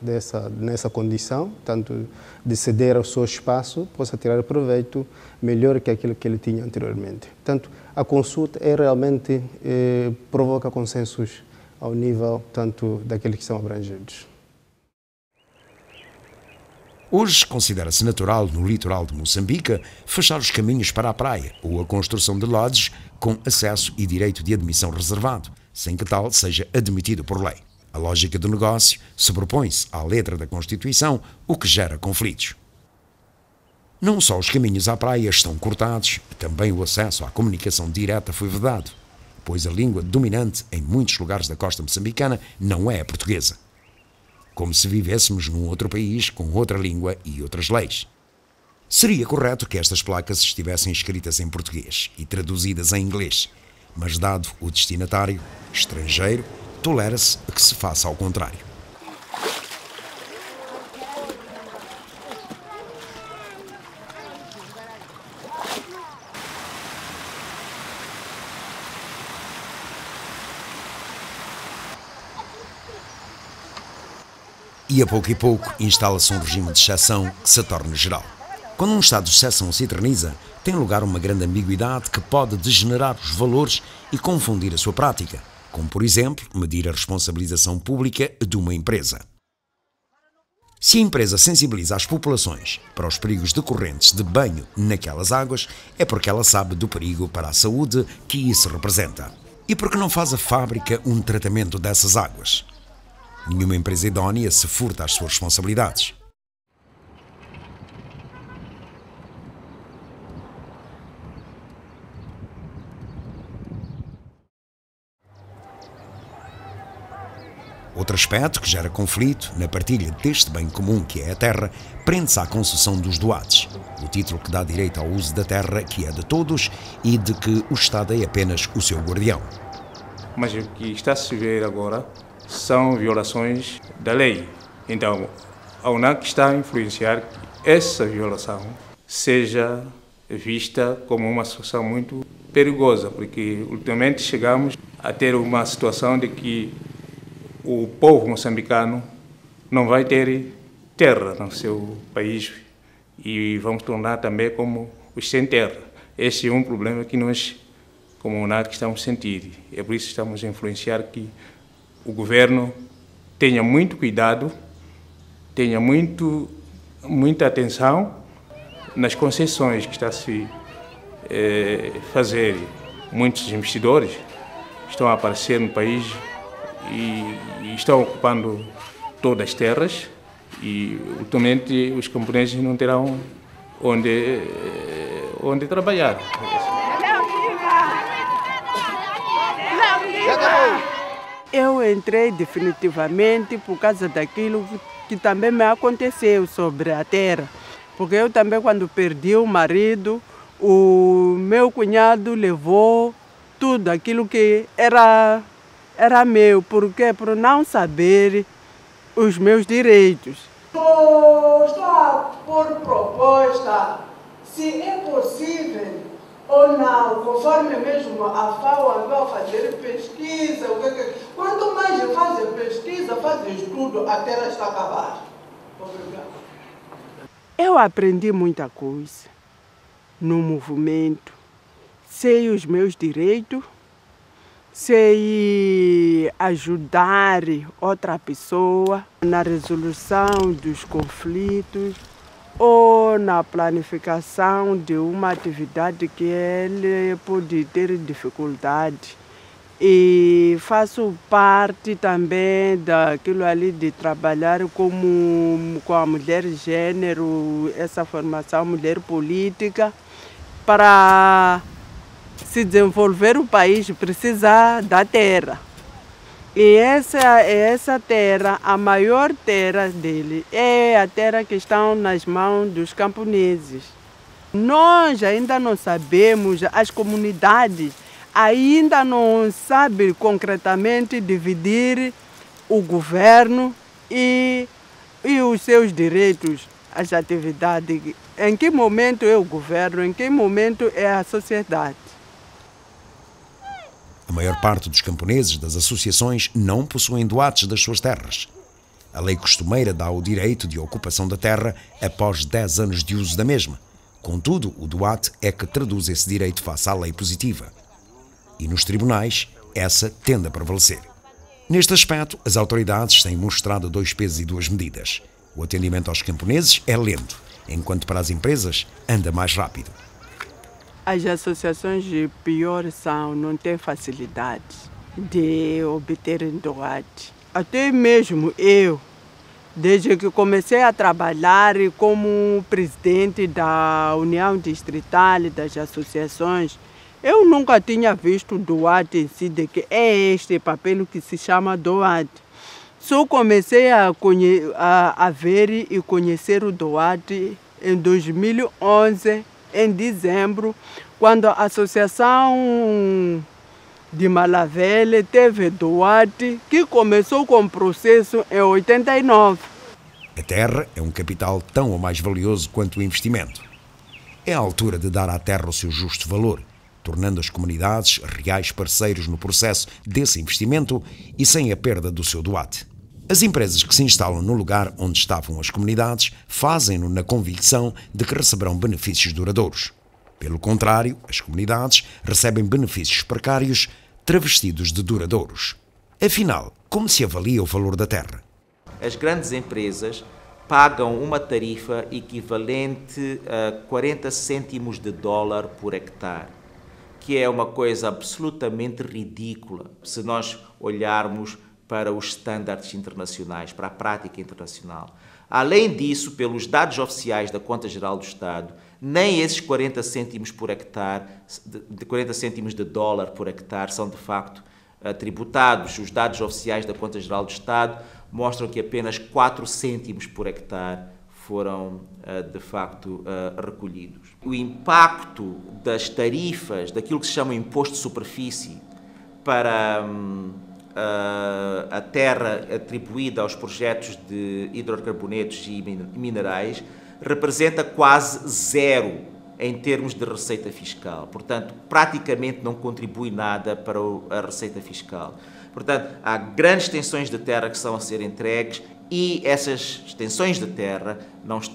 nessa condição, tanto de ceder ao seu espaço, possa tirar proveito melhor que aquilo que ele tinha anteriormente. Portanto, a consulta realmente provoca consensos ao nível tanto daqueles que são abrangidos. Hoje considera-se natural no litoral de Moçambique fechar os caminhos para a praia ou a construção de lodges com acesso e direito de admissão reservado, sem que tal seja admitido por lei. A lógica do negócio sobrepõe-se à letra da Constituição, o que gera conflitos. Não só os caminhos à praia estão cortados, também o acesso à comunicação direta foi vedado, pois a língua dominante em muitos lugares da costa moçambicana não é a portuguesa. Como se vivêssemos num outro país com outra língua e outras leis. Seria correto que estas placas estivessem escritas em português e traduzidas em inglês, mas dado o destinatário, estrangeiro, tolera-se que se faça ao contrário. E a pouco instala-se um regime de exceção que se torna geral. Quando um estado de exceção se eterniza, tem lugar uma grande ambiguidade que pode degenerar os valores e confundir a sua prática, como, por exemplo, medir a responsabilização pública de uma empresa. Se a empresa sensibiliza as populações para os perigos decorrentes de banho naquelas águas, é porque ela sabe do perigo para a saúde que isso representa. E porque não faz a fábrica um tratamento dessas águas? Nenhuma empresa idónea se furta às suas responsabilidades. Outro aspecto que gera conflito na partilha deste bem comum que é a terra prende-se à concessão dos doados, o título que dá direito ao uso da terra que é de todos e de que o Estado é apenas o seu guardião. Mas o que está a se ver agora são violações da lei. Então, a UNAC está a influenciar que essa violação seja vista como uma situação muito perigosa, porque ultimamente chegamos a ter uma situação de que o povo moçambicano não vai ter terra no seu país e vamos tornar também como os sem terra. Esse é um problema que nós, como UNAC, estamos a sentir. É por isso que estamos a influenciar que o governo tenha muito cuidado, tenha muita atenção nas concessões que está a se fazer, muitos investidores estão a aparecer no país e estão ocupando todas as terras e, ultimamente, os camponeses não terão onde trabalhar. Eu entrei definitivamente por causa daquilo que também me aconteceu sobre a terra. Porque eu também, quando perdi o marido, o meu cunhado levou tudo aquilo que era meu. Por quê? Por não saber os meus direitos. Estou a pôr proposta, se é possível ou não, conforme mesmo a FAO andou a fazer pesquisa. Quanto mais fazem pesquisa, fazem estudo, a terra está acabada. Obrigado. Eu aprendi muita coisa no movimento. Sei os meus direitos, sei ajudar outra pessoa na resolução dos conflitos ou na planificação de uma atividade que ele pode ter dificuldade. E faço parte também daquilo ali de trabalhar com a mulher gênero, essa formação mulher política. Para se desenvolver o país precisa da terra. E essa terra, a maior terra dele, é a terra que está nas mãos dos camponeses. Nós ainda não sabemos, as comunidades ainda não sabem concretamente dividir o governo e os seus direitos, as atividades. Em que momento é o governo, em que momento é a sociedade. A maior parte dos camponeses das associações não possuem doates das suas terras. A lei costumeira dá o direito de ocupação da terra após 10 anos de uso da mesma. Contudo, o doate é que traduz esse direito face à lei positiva. E nos tribunais, essa tende a prevalecer. Neste aspecto, as autoridades têm mostrado 2 pesos e 2 medidas. O atendimento aos camponeses é lento, enquanto para as empresas anda mais rápido. As associações de pior são, não têm facilidade de obterem doate. Até mesmo eu, desde que comecei a trabalhar como presidente da União Distrital das Associações, eu nunca tinha visto doate em si, de que é este papel que se chama doate. Só comecei a ver e conhecer o doate em 2011, em dezembro, quando a Associação de Malavele teve doate, que começou com o processo em 89. A terra é um capital tão ou mais valioso quanto o investimento. É a altura de dar à terra o seu justo valor, tornando as comunidades reais parceiros no processo desse investimento e sem a perda do seu doate. As empresas que se instalam no lugar onde estavam as comunidades fazem-no na convicção de que receberão benefícios duradouros. Pelo contrário, as comunidades recebem benefícios precários travestidos de duradouros. Afinal, como se avalia o valor da terra? As grandes empresas pagam uma tarifa equivalente a 40 cêntimos de dólar por hectare, que é uma coisa absolutamente ridícula se nós olharmos para os estándares internacionais, para a prática internacional. Além disso, pelos dados oficiais da Conta Geral do Estado, nem esses 40 cêntimos por hectare, 40 cêntimos de dólar por hectare, são de facto tributados. Os dados oficiais da Conta Geral do Estado mostram que apenas 4 cêntimos por hectare foram, de facto, recolhidos. O impacto das tarifas, daquilo que se chama imposto de superfície, para a terra atribuída aos projetos de hidrocarbonetos e minerais, representa quase zero em termos de receita fiscal. Portanto, praticamente não contribui nada para a receita fiscal. Portanto, há grandes extensões de terra que são a ser entregues e essas extensões de terra,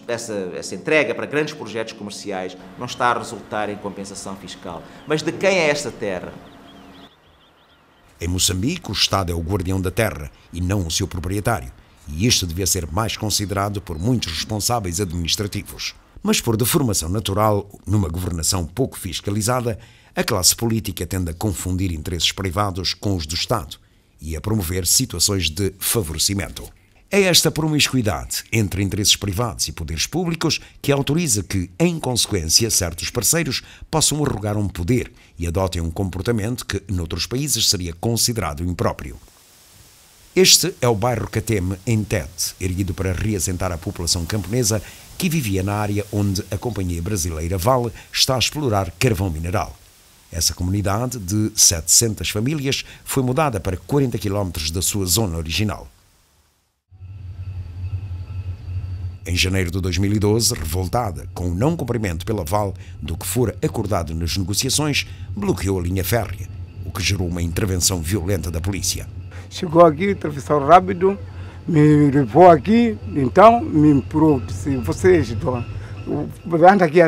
essa entrega para grandes projetos comerciais, não está a resultar em compensação fiscal. Mas de quem é esta terra? Em Moçambique, o Estado é o guardião da terra e não o seu proprietário. E isto devia ser mais considerado por muitos responsáveis administrativos. Mas por deformação natural, numa governação pouco fiscalizada, a classe política tende a confundir interesses privados com os do Estado e a promover situações de favorecimento. É esta promiscuidade entre interesses privados e poderes públicos que autoriza que, em consequência, certos parceiros possam arrogar um poder e adotem um comportamento que, noutros países, seria considerado impróprio. Este é o bairro Cateme, em Tete, erguido para reassentar a população camponesa que vivia na área onde a companhia brasileira Vale está a explorar carvão mineral. Essa comunidade, de 700 famílias, foi mudada para 40 km da sua zona original. Em janeiro de 2012, revoltada com o não cumprimento pela Vale do que fora acordado nas negociações, bloqueou a linha férrea, o que gerou uma intervenção violenta da polícia. Chegou aqui, atravessou rápido, me levou aqui, então me empurrou, disse, vocês, anda aqui.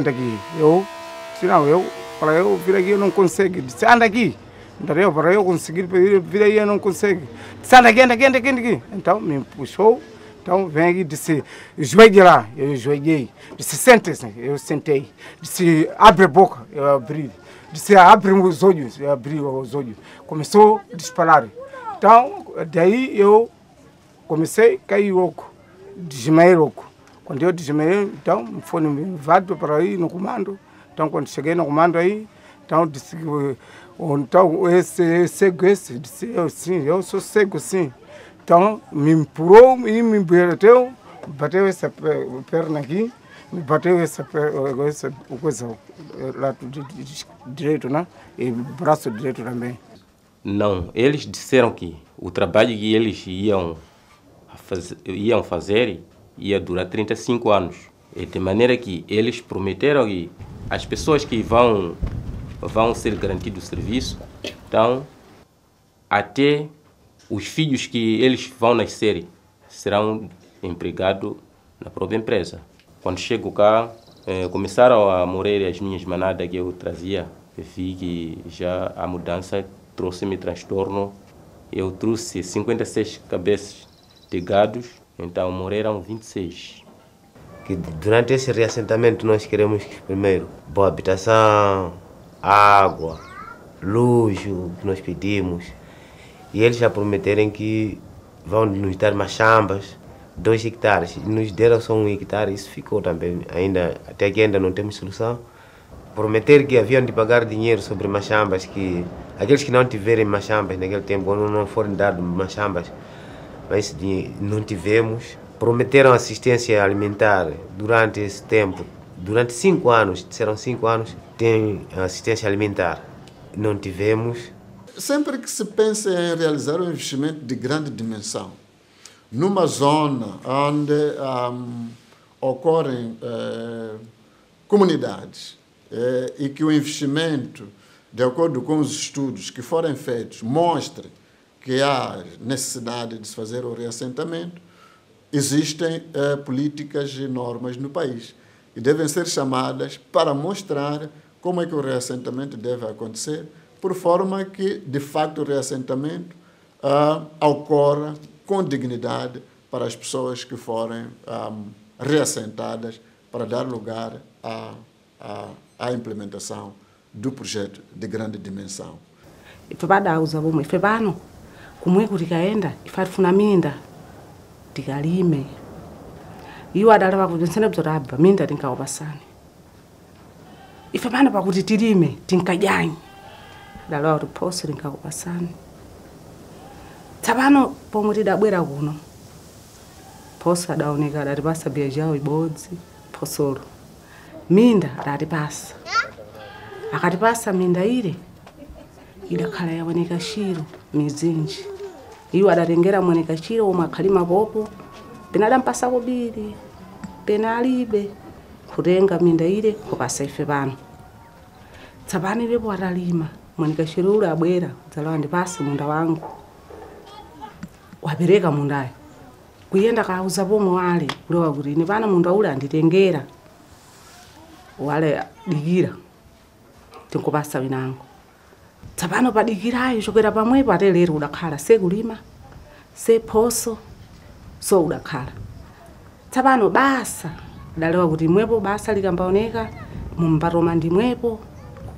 Para eu vir aqui eu não consigo. Disse, anda aqui. Entendeu? Para eu conseguir vir aí eu não consigo. Disse, anda aqui. Então me puxou, então vem aqui, disse, joelhe lá. Eu joelhei. Disse, sente-se. Eu sentei. Disse, abre a boca. Eu abri. Disse, abre os olhos. Eu abri os olhos. Começou a disparar. Então, daí eu comecei a cair louco, desmaiei louco. Quando eu desmaiei, então, foi levado para ir no comando. Então, quando cheguei no comando aí, então, disse, então, esse, disse, eu sou cego, sim. Então, me empurrou e me bateu essa perna aqui, me bateu essa coisa, lado direito, né? E braço direito também. Não, eles disseram que o trabalho que eles iam fazer ia durar 35 anos. E de maneira que eles prometeram que as pessoas que vão ser garantidos o serviço, então, até os filhos que eles vão nascer serão empregados na própria empresa. Quando chego cá, começaram a morrer as minhas manadas que eu trazia. Eu vi que já a mudança trouxe-me transtorno. Eu trouxe 56 cabeças de gados, então morreram 26. Que durante esse reassentamento nós queremos primeiro boa habitação, água, luz, que nós pedimos. E eles já prometeram que vão nos dar machambas, 2 hectares. E nos deram só 1 hectare, isso ficou também. Até aqui ainda não temos solução. Prometer que haviam de pagar dinheiro sobre machambas, que aqueles que não tiverem machambas naquele tempo, quando não forem dados machambas, mas não tivemos. Prometeram assistência alimentar durante esse tempo, durante 5 anos, disseram 5 anos, tem assistência alimentar. Não tivemos. Sempre que se pensa em realizar um investimento de grande dimensão, numa zona onde ocorrem comunidades, e que o investimento, de acordo com os estudos que forem feitos, mostre que há necessidade de se fazer o reassentamento, existem políticas e normas no país e devem ser chamadas para mostrar como é que o reassentamento deve acontecer, por forma que, de facto, o reassentamento ocorra com dignidade para as pessoas que forem reassentadas, para dar lugar à implementação do projeto de grande dimensão. Ifebadauza bomwe ifebano kumweko tikaenda ifarifuna minda tikalime iwo adala pakuti nsene bzorabva minda tinkawapasani ifebano pakuti tilime tinkajanyi adala kuti phonse tinkawapasani tsapano pomwe tidabwera kuno phonse adaoneka adatipasa biya jawo ibodzi phosolo minda adatipasa akatipasa minda ile idakhala yaoneka chiro mizinji iwo adatengera mwoneka chiro omwe akhalima popo pena adampasa kubiri pena alibe kutenga minda ile kupasa ife pano tsapano ilepo atalima mwoneka chiro ule abwera kudzalawa ndipase munda wangu wapereka mundayo kuyenda kauza pomwe wale kulewa kuti ine pano munda ule anditengera wale dikira tinkupasa winango tsapano padikirayo chokera pamwepo ate lero udakhala sekulima sephoso so udakhala tsapano basa dalewa kuti imwepo basa likambaoneka mumpatoma ndimwepo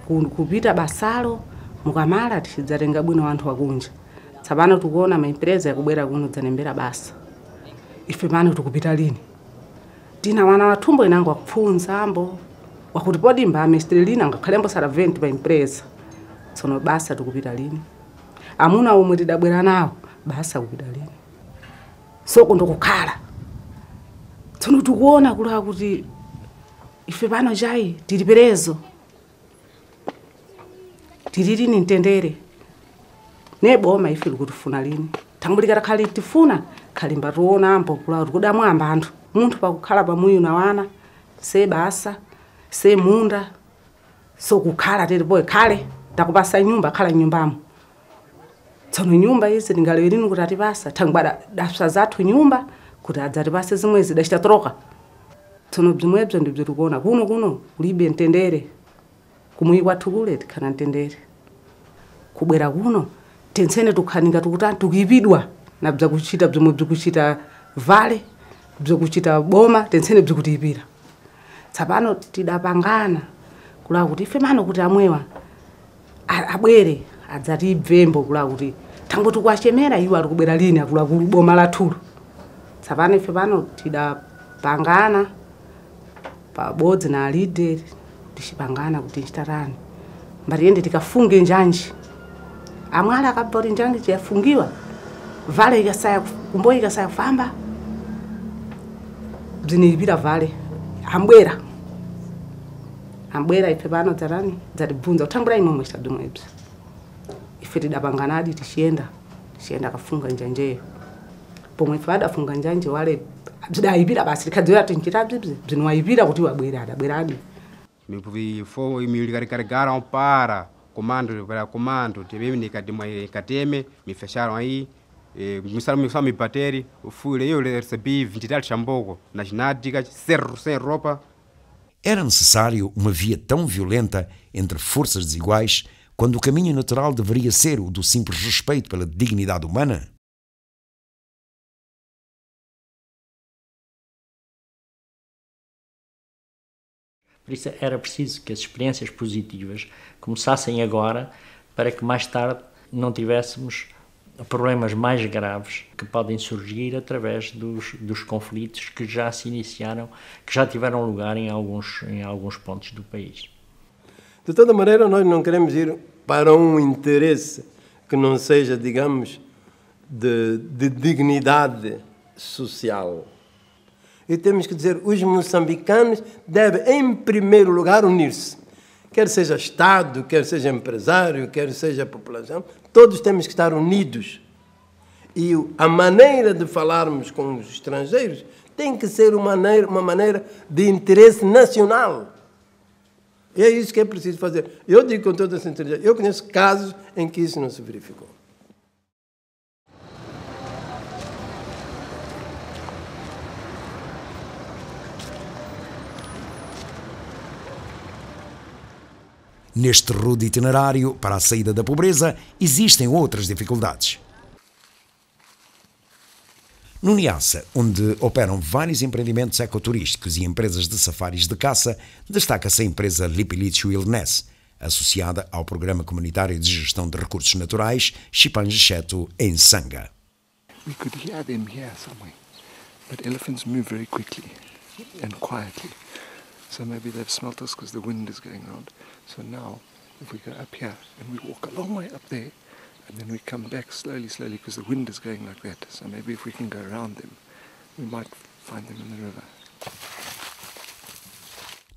kupita basalo mukamala tidzatenga bwino anthu akunja. Tsapano tikuona maempresa yakubwera kuno dzanembera basa. Ife pano tikupita lini? Tina wana wathumbo inango akupfunza ambo wakuti podi mbamestre lina ngakhalembo saraventi pa empresa. Tsono basa tikupita lini? Amuna omwe tidabwera nawo basa kupita lini? Soko ndokukhala. Tsono tikuona kula kuti ife pano chai tiliperezo. Tilili ni ntendere. Neboma ife likutufuna lini? Tambulika khali tifuna khali mbatuona ambo kula kudamu ambanthu. Munthu pakukhala pamuyu na wana se basa se munda so kukhala telipo khale takupasa nyumba khala nyumbamo. Tsono nyumba izi ndingalewe lini kuti atipasa thangwada dapsa zathu nyumba kuti adzatipase zimwe zidachitoroka. Tsono bzimwebzo ndibzo tikuona kuno kulibe ntendere. Kumuyi kwathu kule tikhana ntendere. Kubwera kuno tensene tukhaninga tukuyipidwa na bza kuchita bzimwe bzikuchita vale bzikuchita boma tensene bzikutiyipira. Tsapano tidapangana kula kuti ife mano kuti amwewa abwere adzati bvembo kula kuti tango tukwachemera iwo ari kubwera lini akula boma lathulo. Tsapano ife pano tidapangana pabodzi na leader tichipangana kuti chitarani mbariende tikafunge njanji. Amwala akabva njanji chiyafungiwa vale ikasaya kumboyi ikasaya kufamba bziniyipira vale ambwera ife pano dzarani dzatibvunza kutambura imwe mwechitadumwebzi. Ife tidapanganadi tichienda kafunga njanjeyo. Pomwe ife adafunga njanje wale bzidayipira basi tikadzera tinchita bzinwayipira kuti wabwera adabweradi. Me carregaram para comando, teme, me fecharam aí, começaram a me bater, eu recebi 20 reais chambogo, na ginástica, sem roupa. Era necessário uma via tão violenta entre forças desiguais quando o caminho natural deveria ser o do simples respeito pela dignidade humana? Por isso era preciso que as experiências positivas começassem agora para que mais tarde não tivéssemos problemas mais graves que podem surgir através dos conflitos que já se iniciaram, que já tiveram lugar em alguns pontos do país. De toda maneira, nós não queremos ir para um interesse que não seja, digamos, de dignidade social. E temos que dizer, os moçambicanos devem, em primeiro lugar, unir-se. Quer seja Estado, quer seja empresário, quer seja população, todos temos que estar unidos. E a maneira de falarmos com os estrangeiros tem que ser uma maneira de interesse nacional. E é isso que é preciso fazer. Eu digo com toda a sinceridade, eu conheço casos em que isso não se verificou. Neste rude itinerário para a saída da pobreza, existem outras dificuldades. No Niassa, onde operam vários empreendimentos ecoturísticos e empresas de safaris de caça, destaca-se a empresa Lipilitch Wilderness, associada ao Programa Comunitário de Gestão de Recursos Naturais Xipanjecheto, em Sanga. We could hear them here somewhere, but elephants move very quickly and quietly. So maybe they've smelt us because the wind is going around. So now, if we go up here and we walk a long way up there, and then we come back slowly because the wind is going like that. So maybe if we can go around them, we might find them in the river.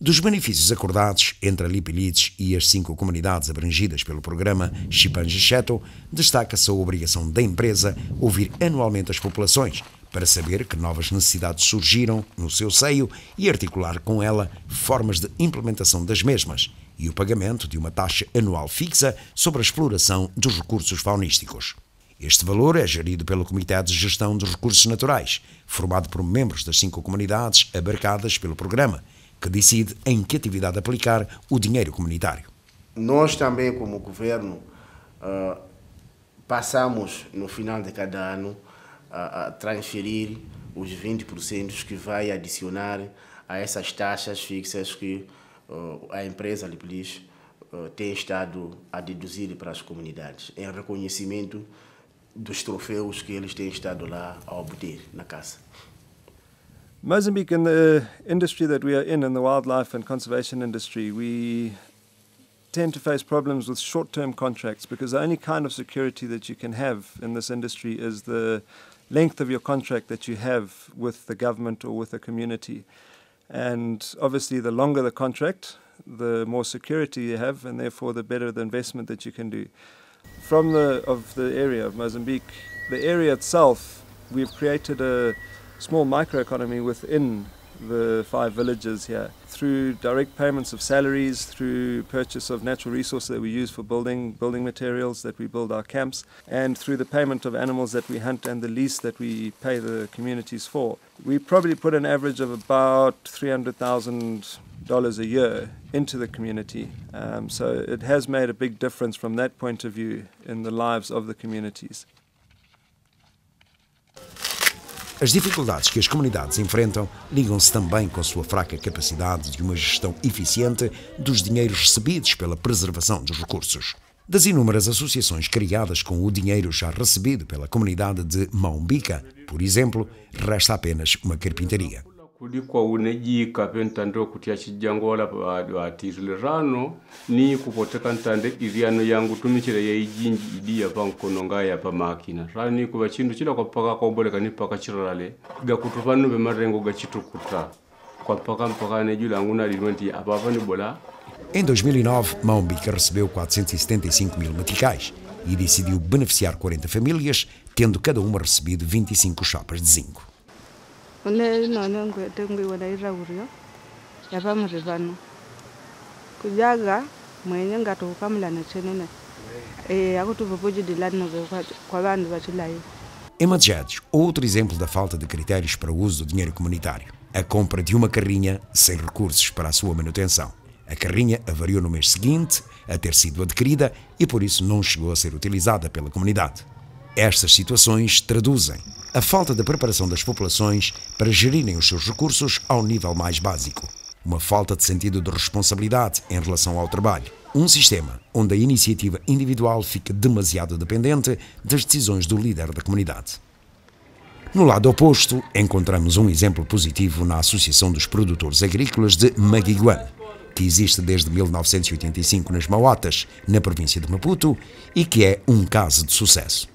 Dos benefícios acordados entre a Lipilitch e as 5 comunidades abrangidas pelo programa Xipanjecheto, destaca-se a obrigação da empresa ouvir anualmente as populações para saber que novas necessidades surgiram no seu seio e articular com ela formas de implementação das mesmas e o pagamento de uma taxa anual fixa sobre a exploração dos recursos faunísticos. Este valor é gerido pelo Comitê de Gestão dos Recursos Naturais, formado por membros das 5 comunidades abarcadas pelo programa, que decide em que atividade aplicar o dinheiro comunitário. Nós também, como governo, passamos no final de cada ano a transferir os 20% que vai adicionar a essas taxas fixas que a empresa Lipelis tem estado a deduzir para as comunidades, em reconhecimento dos troféus que eles têm estado lá a obter na caça. Mozambique, in the industry that we are in the wildlife and conservation industry, we tend to face problems with short-term contracts because the only kind of security that you can have in this industry is the length of your contract that you have with the government or with a community. And obviously the longer the contract, the more security you have, and therefore the better the investment that you can do. From the area of Mozambique, the area itself, we've created a small microeconomy within the 5 villages here through direct payments of salaries, through purchase of natural resources that we use for building materials that we build our camps, and through the payment of animals that we hunt and the lease that we pay the communities for. We probably put an average of about $300,000 a year into the community. So it has made a big difference from that point of view in the lives of the communities. As dificuldades que as comunidades enfrentam ligam-se também com a sua fraca capacidade de uma gestão eficiente dos dinheiros recebidos pela preservação dos recursos. Das inúmeras associações criadas com o dinheiro já recebido pela comunidade de Maumbica, por exemplo, resta apenas uma carpintaria. Kulikuwa unejika pentando kutia chijangola atirilirano ni kupoteka ntande iriano yangu tumichire ya ijinji idia pankono ngaya pa makina rani kuba chindu chila kwa paka komboleka ni paka chirale ga kutupanu be marengo ga chitukuta kwa paka ne jula nguna limenti apapa ni bola. Em 2009, Maumbica recebeu 475 mil meticais e decidiu beneficiar 40 famílias, tendo cada uma recebido 25 chapas de zinco. Kujaga mwenye ngatokamla na chenene akutuvopoje dilano kwa bandu bachilai. Em Madjedes, outro exemplo da falta de critérios para o uso do dinheiro comunitário. A compra de uma carrinha sem recursos para a sua manutenção. A carrinha avariou no mês seguinte a ter sido adquirida e por isso não chegou a ser utilizada pela comunidade. Estas situações traduzem a falta de preparação das populações para gerirem os seus recursos ao nível mais básico. Uma falta de sentido de responsabilidade em relação ao trabalho. Um sistema onde a iniciativa individual fica demasiado dependente das decisões do líder da comunidade. No lado oposto, encontramos um exemplo positivo na Associação dos Produtores Agrícolas de Maguiguane, que existe desde 1985 nas Mauatas, na província de Maputo, e que é um caso de sucesso.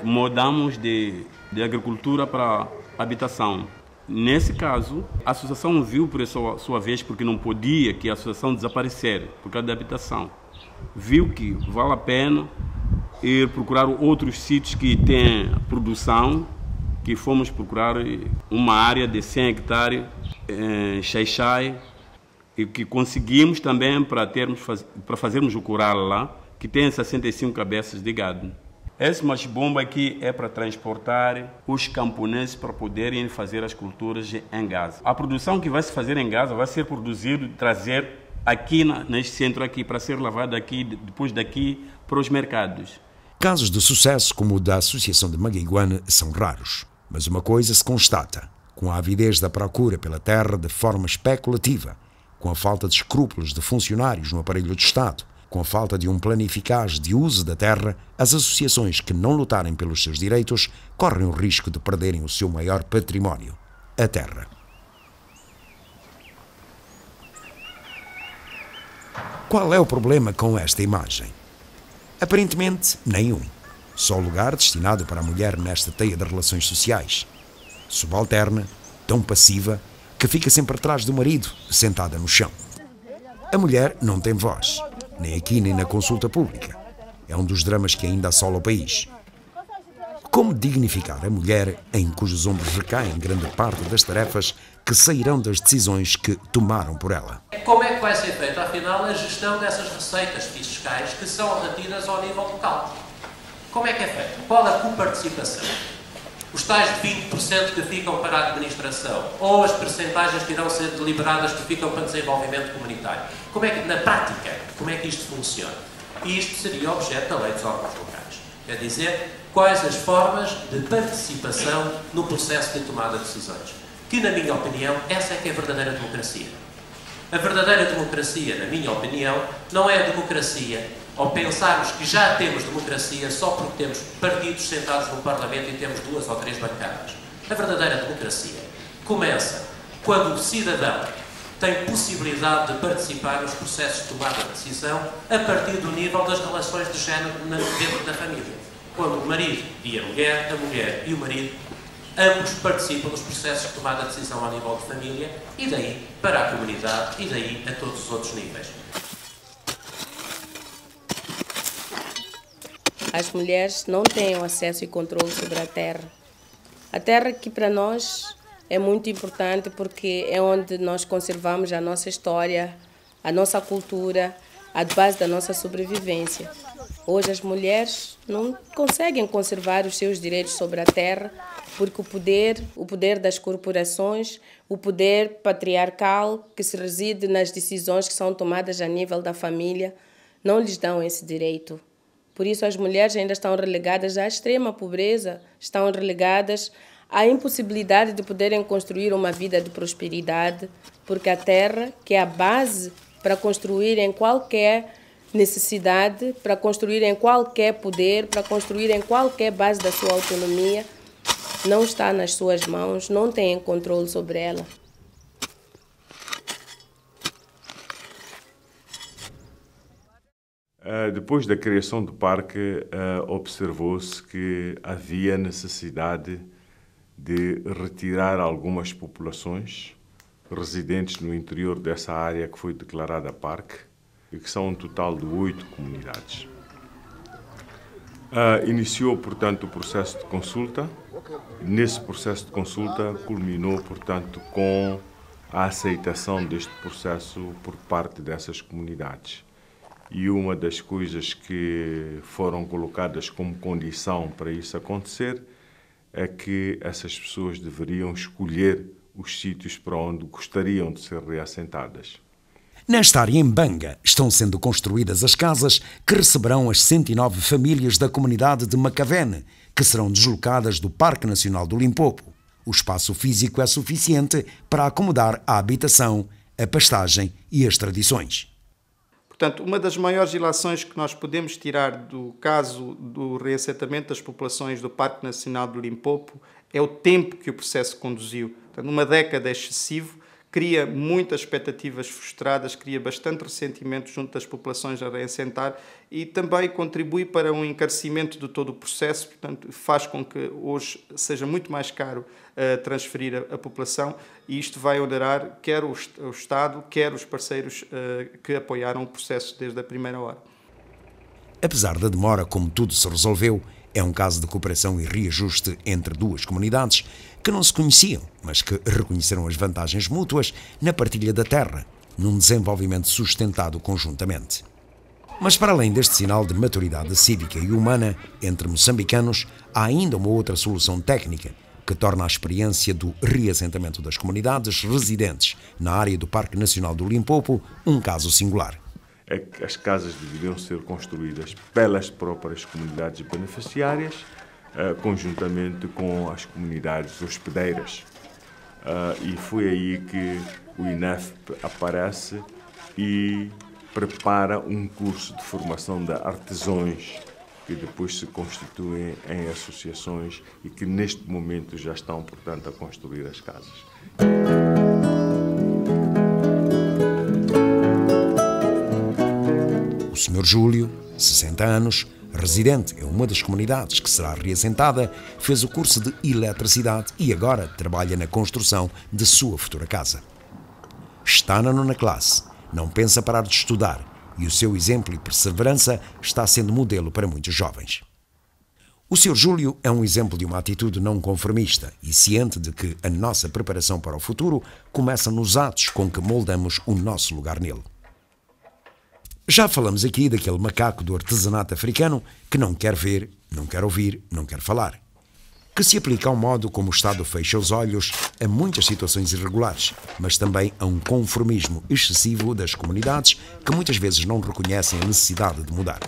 Mudamos de agricultura para habitação. Nesse caso, a associação viu por sua vez, porque não podia que a associação desaparecer por causa da habitação. Viu que vale a pena ir procurar outros sítios que têm produção, que fomos procurar uma área de 100 hectares em Xai-Xai, e que conseguimos também para fazermos o curral lá, que tem 65 cabeças de gado. Esse machibomba aqui é para transportar os camponeses para poderem fazer as culturas em Gaza. A produção que vai se fazer em Gaza vai ser produzida e trazer aqui neste centro aqui para ser lavado aqui, depois daqui para os mercados. Casos de sucesso como o da Associação de Maguiguane são raros, mas uma coisa se constata: com a avidez da procura pela terra de forma especulativa, com a falta de escrúpulos de funcionários no aparelho do Estado, com a falta de um plano eficaz de uso da terra, as associações que não lutarem pelos seus direitos correm o risco de perderem o seu maior património, a terra. Qual é o problema com esta imagem? Aparentemente, nenhum. Só lugar destinado para a mulher nesta teia de relações sociais. Subalterna, tão passiva, que fica sempre atrás do marido, sentada no chão. A mulher não tem voz, nem aqui nem na consulta pública. É um dos dramas que ainda assola o país. Como dignificar a mulher em cujos ombros recaem grande parte das tarefas que sairão das decisões que tomaram por ela? Como é que vai ser feita, afinal, a gestão dessas receitas fiscais que são retidas ao nível local? Como é que é feito? Qual a coparticipação? Os tais de 20% que ficam para a administração ou as percentagens que irão ser deliberadas que ficam para desenvolvimento comunitário? Como é que, na prática, como é que isto funciona? E isto seria objeto da lei dos órgãos locais. Quer dizer, quais as formas de participação no processo de tomada de decisões. que, na minha opinião, essa é que é a verdadeira democracia. A verdadeira democracia, na minha opinião, não é a democracia ao pensarmos que já temos democracia só porque temos partidos sentados no Parlamento e temos 2 ou 3 bancadas. A verdadeira democracia começa quando o cidadão tem possibilidade de participar nos processos de tomada de decisão a partir do nível das relações de género dentro da família. Quando o marido e a mulher e o marido, ambos participam dos processos de tomada de decisão ao nível de família e daí para a comunidade e daí a todos os outros níveis. As mulheres não têm o acesso e controle sobre a terra. A terra que para nós é muito importante porque é onde nós conservamos a nossa história, a nossa cultura, a base da nossa sobrevivência. Hoje as mulheres não conseguem conservar os seus direitos sobre a terra porque o poder das corporações, o poder patriarcal que se reside nas decisões que são tomadas a nível da família, não lhes dão esse direito. Por isso as mulheres ainda estão relegadas à extrema pobreza, estão relegadas à impossibilidade de poderem construir uma vida de prosperidade, porque a terra, que é a base para construir em qualquer necessidade, para construir em qualquer poder, para construir em qualquer base da sua autonomia, não está nas suas mãos, não têm controle sobre ela. Depois da criação do parque, observou-se que havia necessidade de retirar algumas populações residentes no interior dessa área que foi declarada parque, e que são um total de 8 comunidades. Iniciou, portanto, o processo de consulta. Nesse processo de consulta, culminou, portanto, com a aceitação deste processo por parte dessas comunidades. E uma das coisas que foram colocadas como condição para isso acontecer é que essas pessoas deveriam escolher os sítios para onde gostariam de ser reassentadas. Nesta área em Banga estão sendo construídas as casas que receberão as 109 famílias da comunidade de Macavene, que serão deslocadas do Parque Nacional do Limpopo. O espaço físico é suficiente para acomodar a habitação, a pastagem e as tradições. Portanto, uma das maiores ilações que nós podemos tirar do caso do reassentamento das populações do Parque Nacional do Limpopo é o tempo que o processo conduziu. Portanto, uma década é excessivo, cria muitas expectativas frustradas, cria bastante ressentimento junto das populações a reassentar e também contribui para um encarecimento de todo o processo, portanto, faz com que hoje seja muito mais caro transferir a população e isto vai onerar quer o Estado, quer os parceiros que apoiaram o processo desde a primeira hora. Apesar da demora como tudo se resolveu, é um caso de cooperação e reajuste entre duas comunidades que não se conheciam, mas que reconheceram as vantagens mútuas na partilha da terra, num desenvolvimento sustentado conjuntamente. Mas para além deste sinal de maturidade cívica e humana entre moçambicanos, há ainda uma outra solução técnica que torna a experiência do reassentamento das comunidades residentes na área do Parque Nacional do Limpopo um caso singular. É que as casas deveriam ser construídas pelas próprias comunidades beneficiárias, conjuntamente com as comunidades hospedeiras. E foi aí que o INEFP aparece e prepara um curso de formação de artesãos que depois se constituem em associações e que neste momento já estão, portanto, a construir as casas. O Sr. Júlio, 60 anos, residente em uma das comunidades que será reassentada, fez o curso de eletricidade e agora trabalha na construção de sua futura casa. Está na 9ª classe, não pensa parar de estudar e o seu exemplo e perseverança está sendo modelo para muitos jovens. O Sr. Júlio é um exemplo de uma atitude não conformista e ciente de que a nossa preparação para o futuro começa nos atos com que moldamos o nosso lugar nele. Já falamos aqui daquele macaco do artesanato africano que não quer ver, não quer ouvir, não quer falar. Que se aplica ao modo como o Estado fecha os olhos a muitas situações irregulares, mas também a um conformismo excessivo das comunidades que muitas vezes não reconhecem a necessidade de mudar.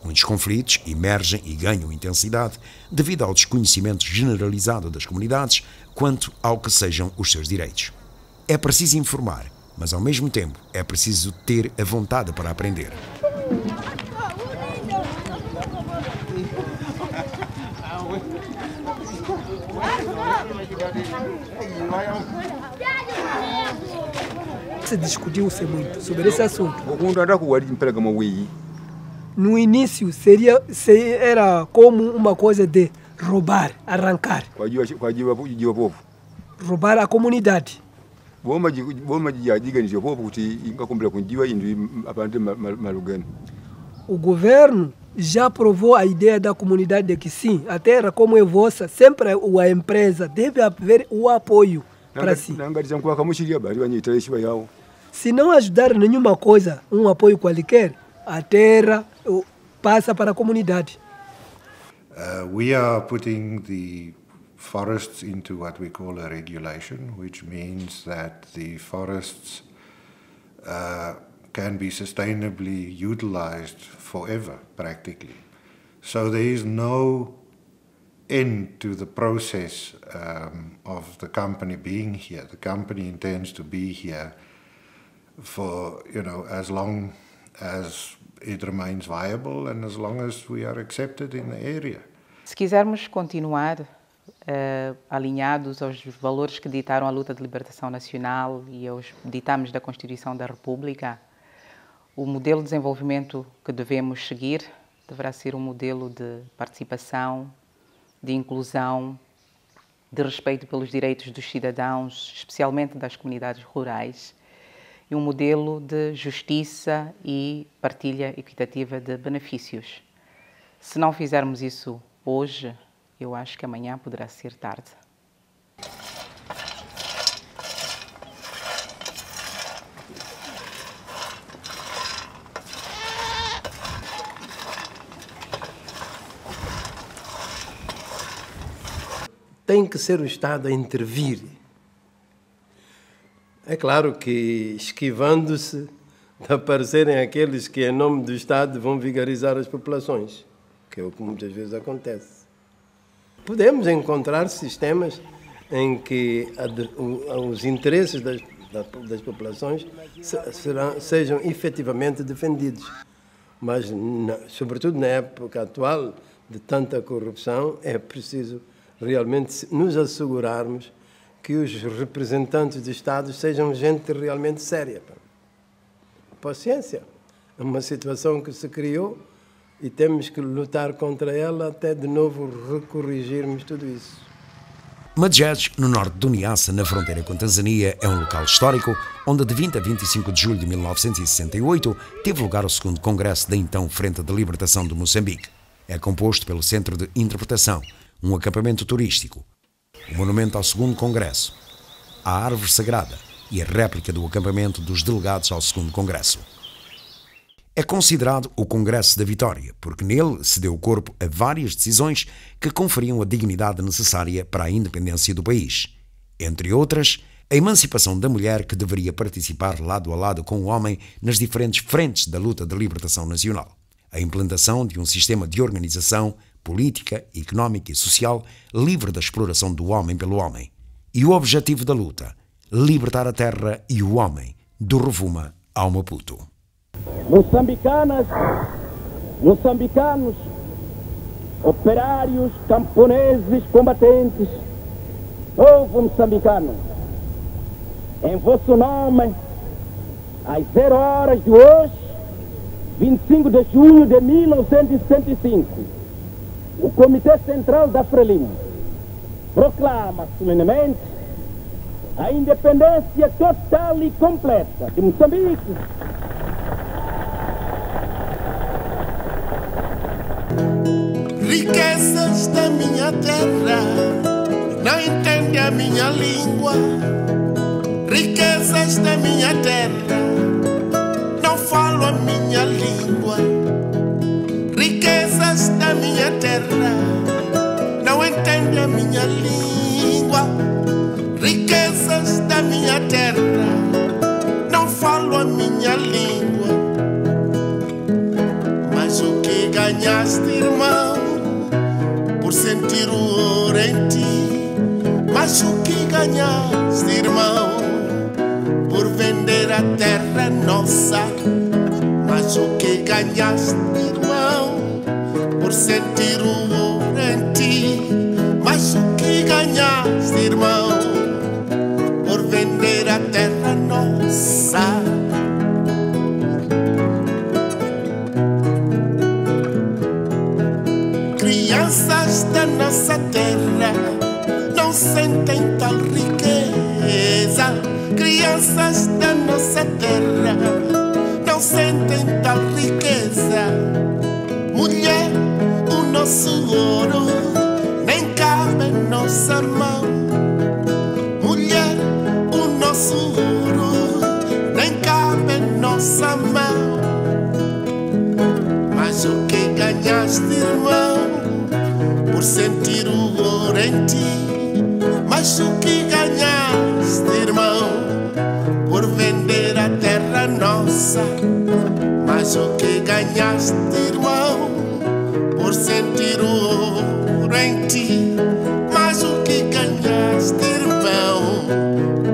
Muitos conflitos emergem e ganham intensidade devido ao desconhecimento generalizado das comunidades quanto ao que sejam os seus direitos. É preciso informar, mas ao mesmo tempo é preciso ter a vontade para aprender. Se discutiu-se muito sobre esse assunto. No início era como uma coisa de roubar, arrancar. Roubar a comunidade. O governo já aprovou a ideia da comunidade de que sim, a terra como é vossa, sempre a empresa deve haver o apoio para si. Se não ajudar nenhuma coisa, um apoio qualquer, a terra passa para a comunidade. We are putting the forests into what we call a regulation, which means that the forests can be sustainably utilized forever, practically. So there is no end to the process of the company being here. The company intends to be here for, as long as it remains viable and as long as we are accepted in the area. Se quisermos continuar alinhados aos valores que ditaram a luta de libertação nacional e aos ditames da Constituição da República, o modelo de desenvolvimento que devemos seguir deverá ser um modelo de participação, de inclusão, de respeito pelos direitos dos cidadãos, especialmente das comunidades rurais, e um modelo de justiça e partilha equitativa de benefícios. Se não fizermos isso hoje, eu acho que amanhã poderá ser tarde. Tem que ser o Estado a intervir. É claro que esquivando-se de aparecerem aqueles que, em nome do Estado, vão vigarizar as populações, que é o que muitas vezes acontece. Podemos encontrar sistemas em que os interesses das populações sejam efetivamente defendidos, mas, sobretudo na época atual de tanta corrupção, é preciso realmente nos assegurarmos que os representantes de Estados sejam gente realmente séria. Paciência. É uma situação que se criou e temos que lutar contra ela até de novo recorrigirmos tudo isso. Madjej, no norte do Niassa, na fronteira com a Tanzânia, é um local histórico onde de 20 a 25 de julho de 1968 teve lugar o segundo congresso da então Frente de Libertação de Moçambique. É composto pelo Centro de Interpretação, um acampamento turístico, o monumento ao segundo congresso, a árvore sagrada e a réplica do acampamento dos delegados ao segundo congresso. É considerado o Congresso da Vitória, porque nele se deu corpo a várias decisões que conferiam a dignidade necessária para a independência do país. Entre outras, a emancipação da mulher que deveria participar lado a lado com o homem nas diferentes frentes da luta de libertação nacional. A implantação de um sistema de organização política, económica e social livre da exploração do homem pelo homem. E o objetivo da luta, libertar a terra e o homem, do Rovuma ao Maputo. Moçambicanos, operários, camponeses, combatentes, povo moçambicano, em vosso nome, às 0 horas de hoje, 25 de junho de 1965, o Comitê Central da Frelimo proclama solenemente a independência total e completa de Moçambique. Riquezas da minha terra, não entende a minha língua. Riquezas da minha terra, não falo a minha língua. Riquezas da minha terra, não entende a minha língua. Riquezas da minha terra, não falo a minha língua. Mas o que ganho ganhaste, irmão, por sentir o ouro em ti. Mas o que ganhaste, irmão, por vender a terra nossa? Mas o que ganhaste, irmão, por sentir o ouro em ti? Mas o que ganhaste, irmão, por vender a terra nossa? Crianças da nossa terra não sentem tal riqueza. Crianças da nossa terra não sentem tal riqueza. Mulher, o nosso ouro nem cabe em nossa mão. Mulher, o nosso ouro nem cabe em nossa mão. Mas o que ganhaste, irmão, por sentir o ouro em ti? Mas o que ganhaste, irmão, por vender a terra nossa? Mas o que ganhaste, irmão, por sentir o ouro em ti? Mas o que ganhaste, irmão,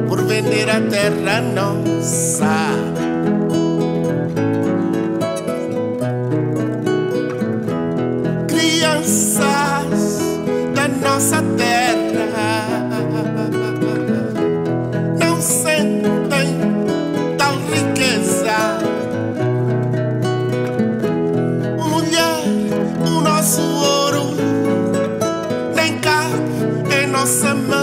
por vender a terra nossa? Crianças da nossa terra não sentem tal riqueza. Mulher, o nosso ouro nem cabe em nossa mão.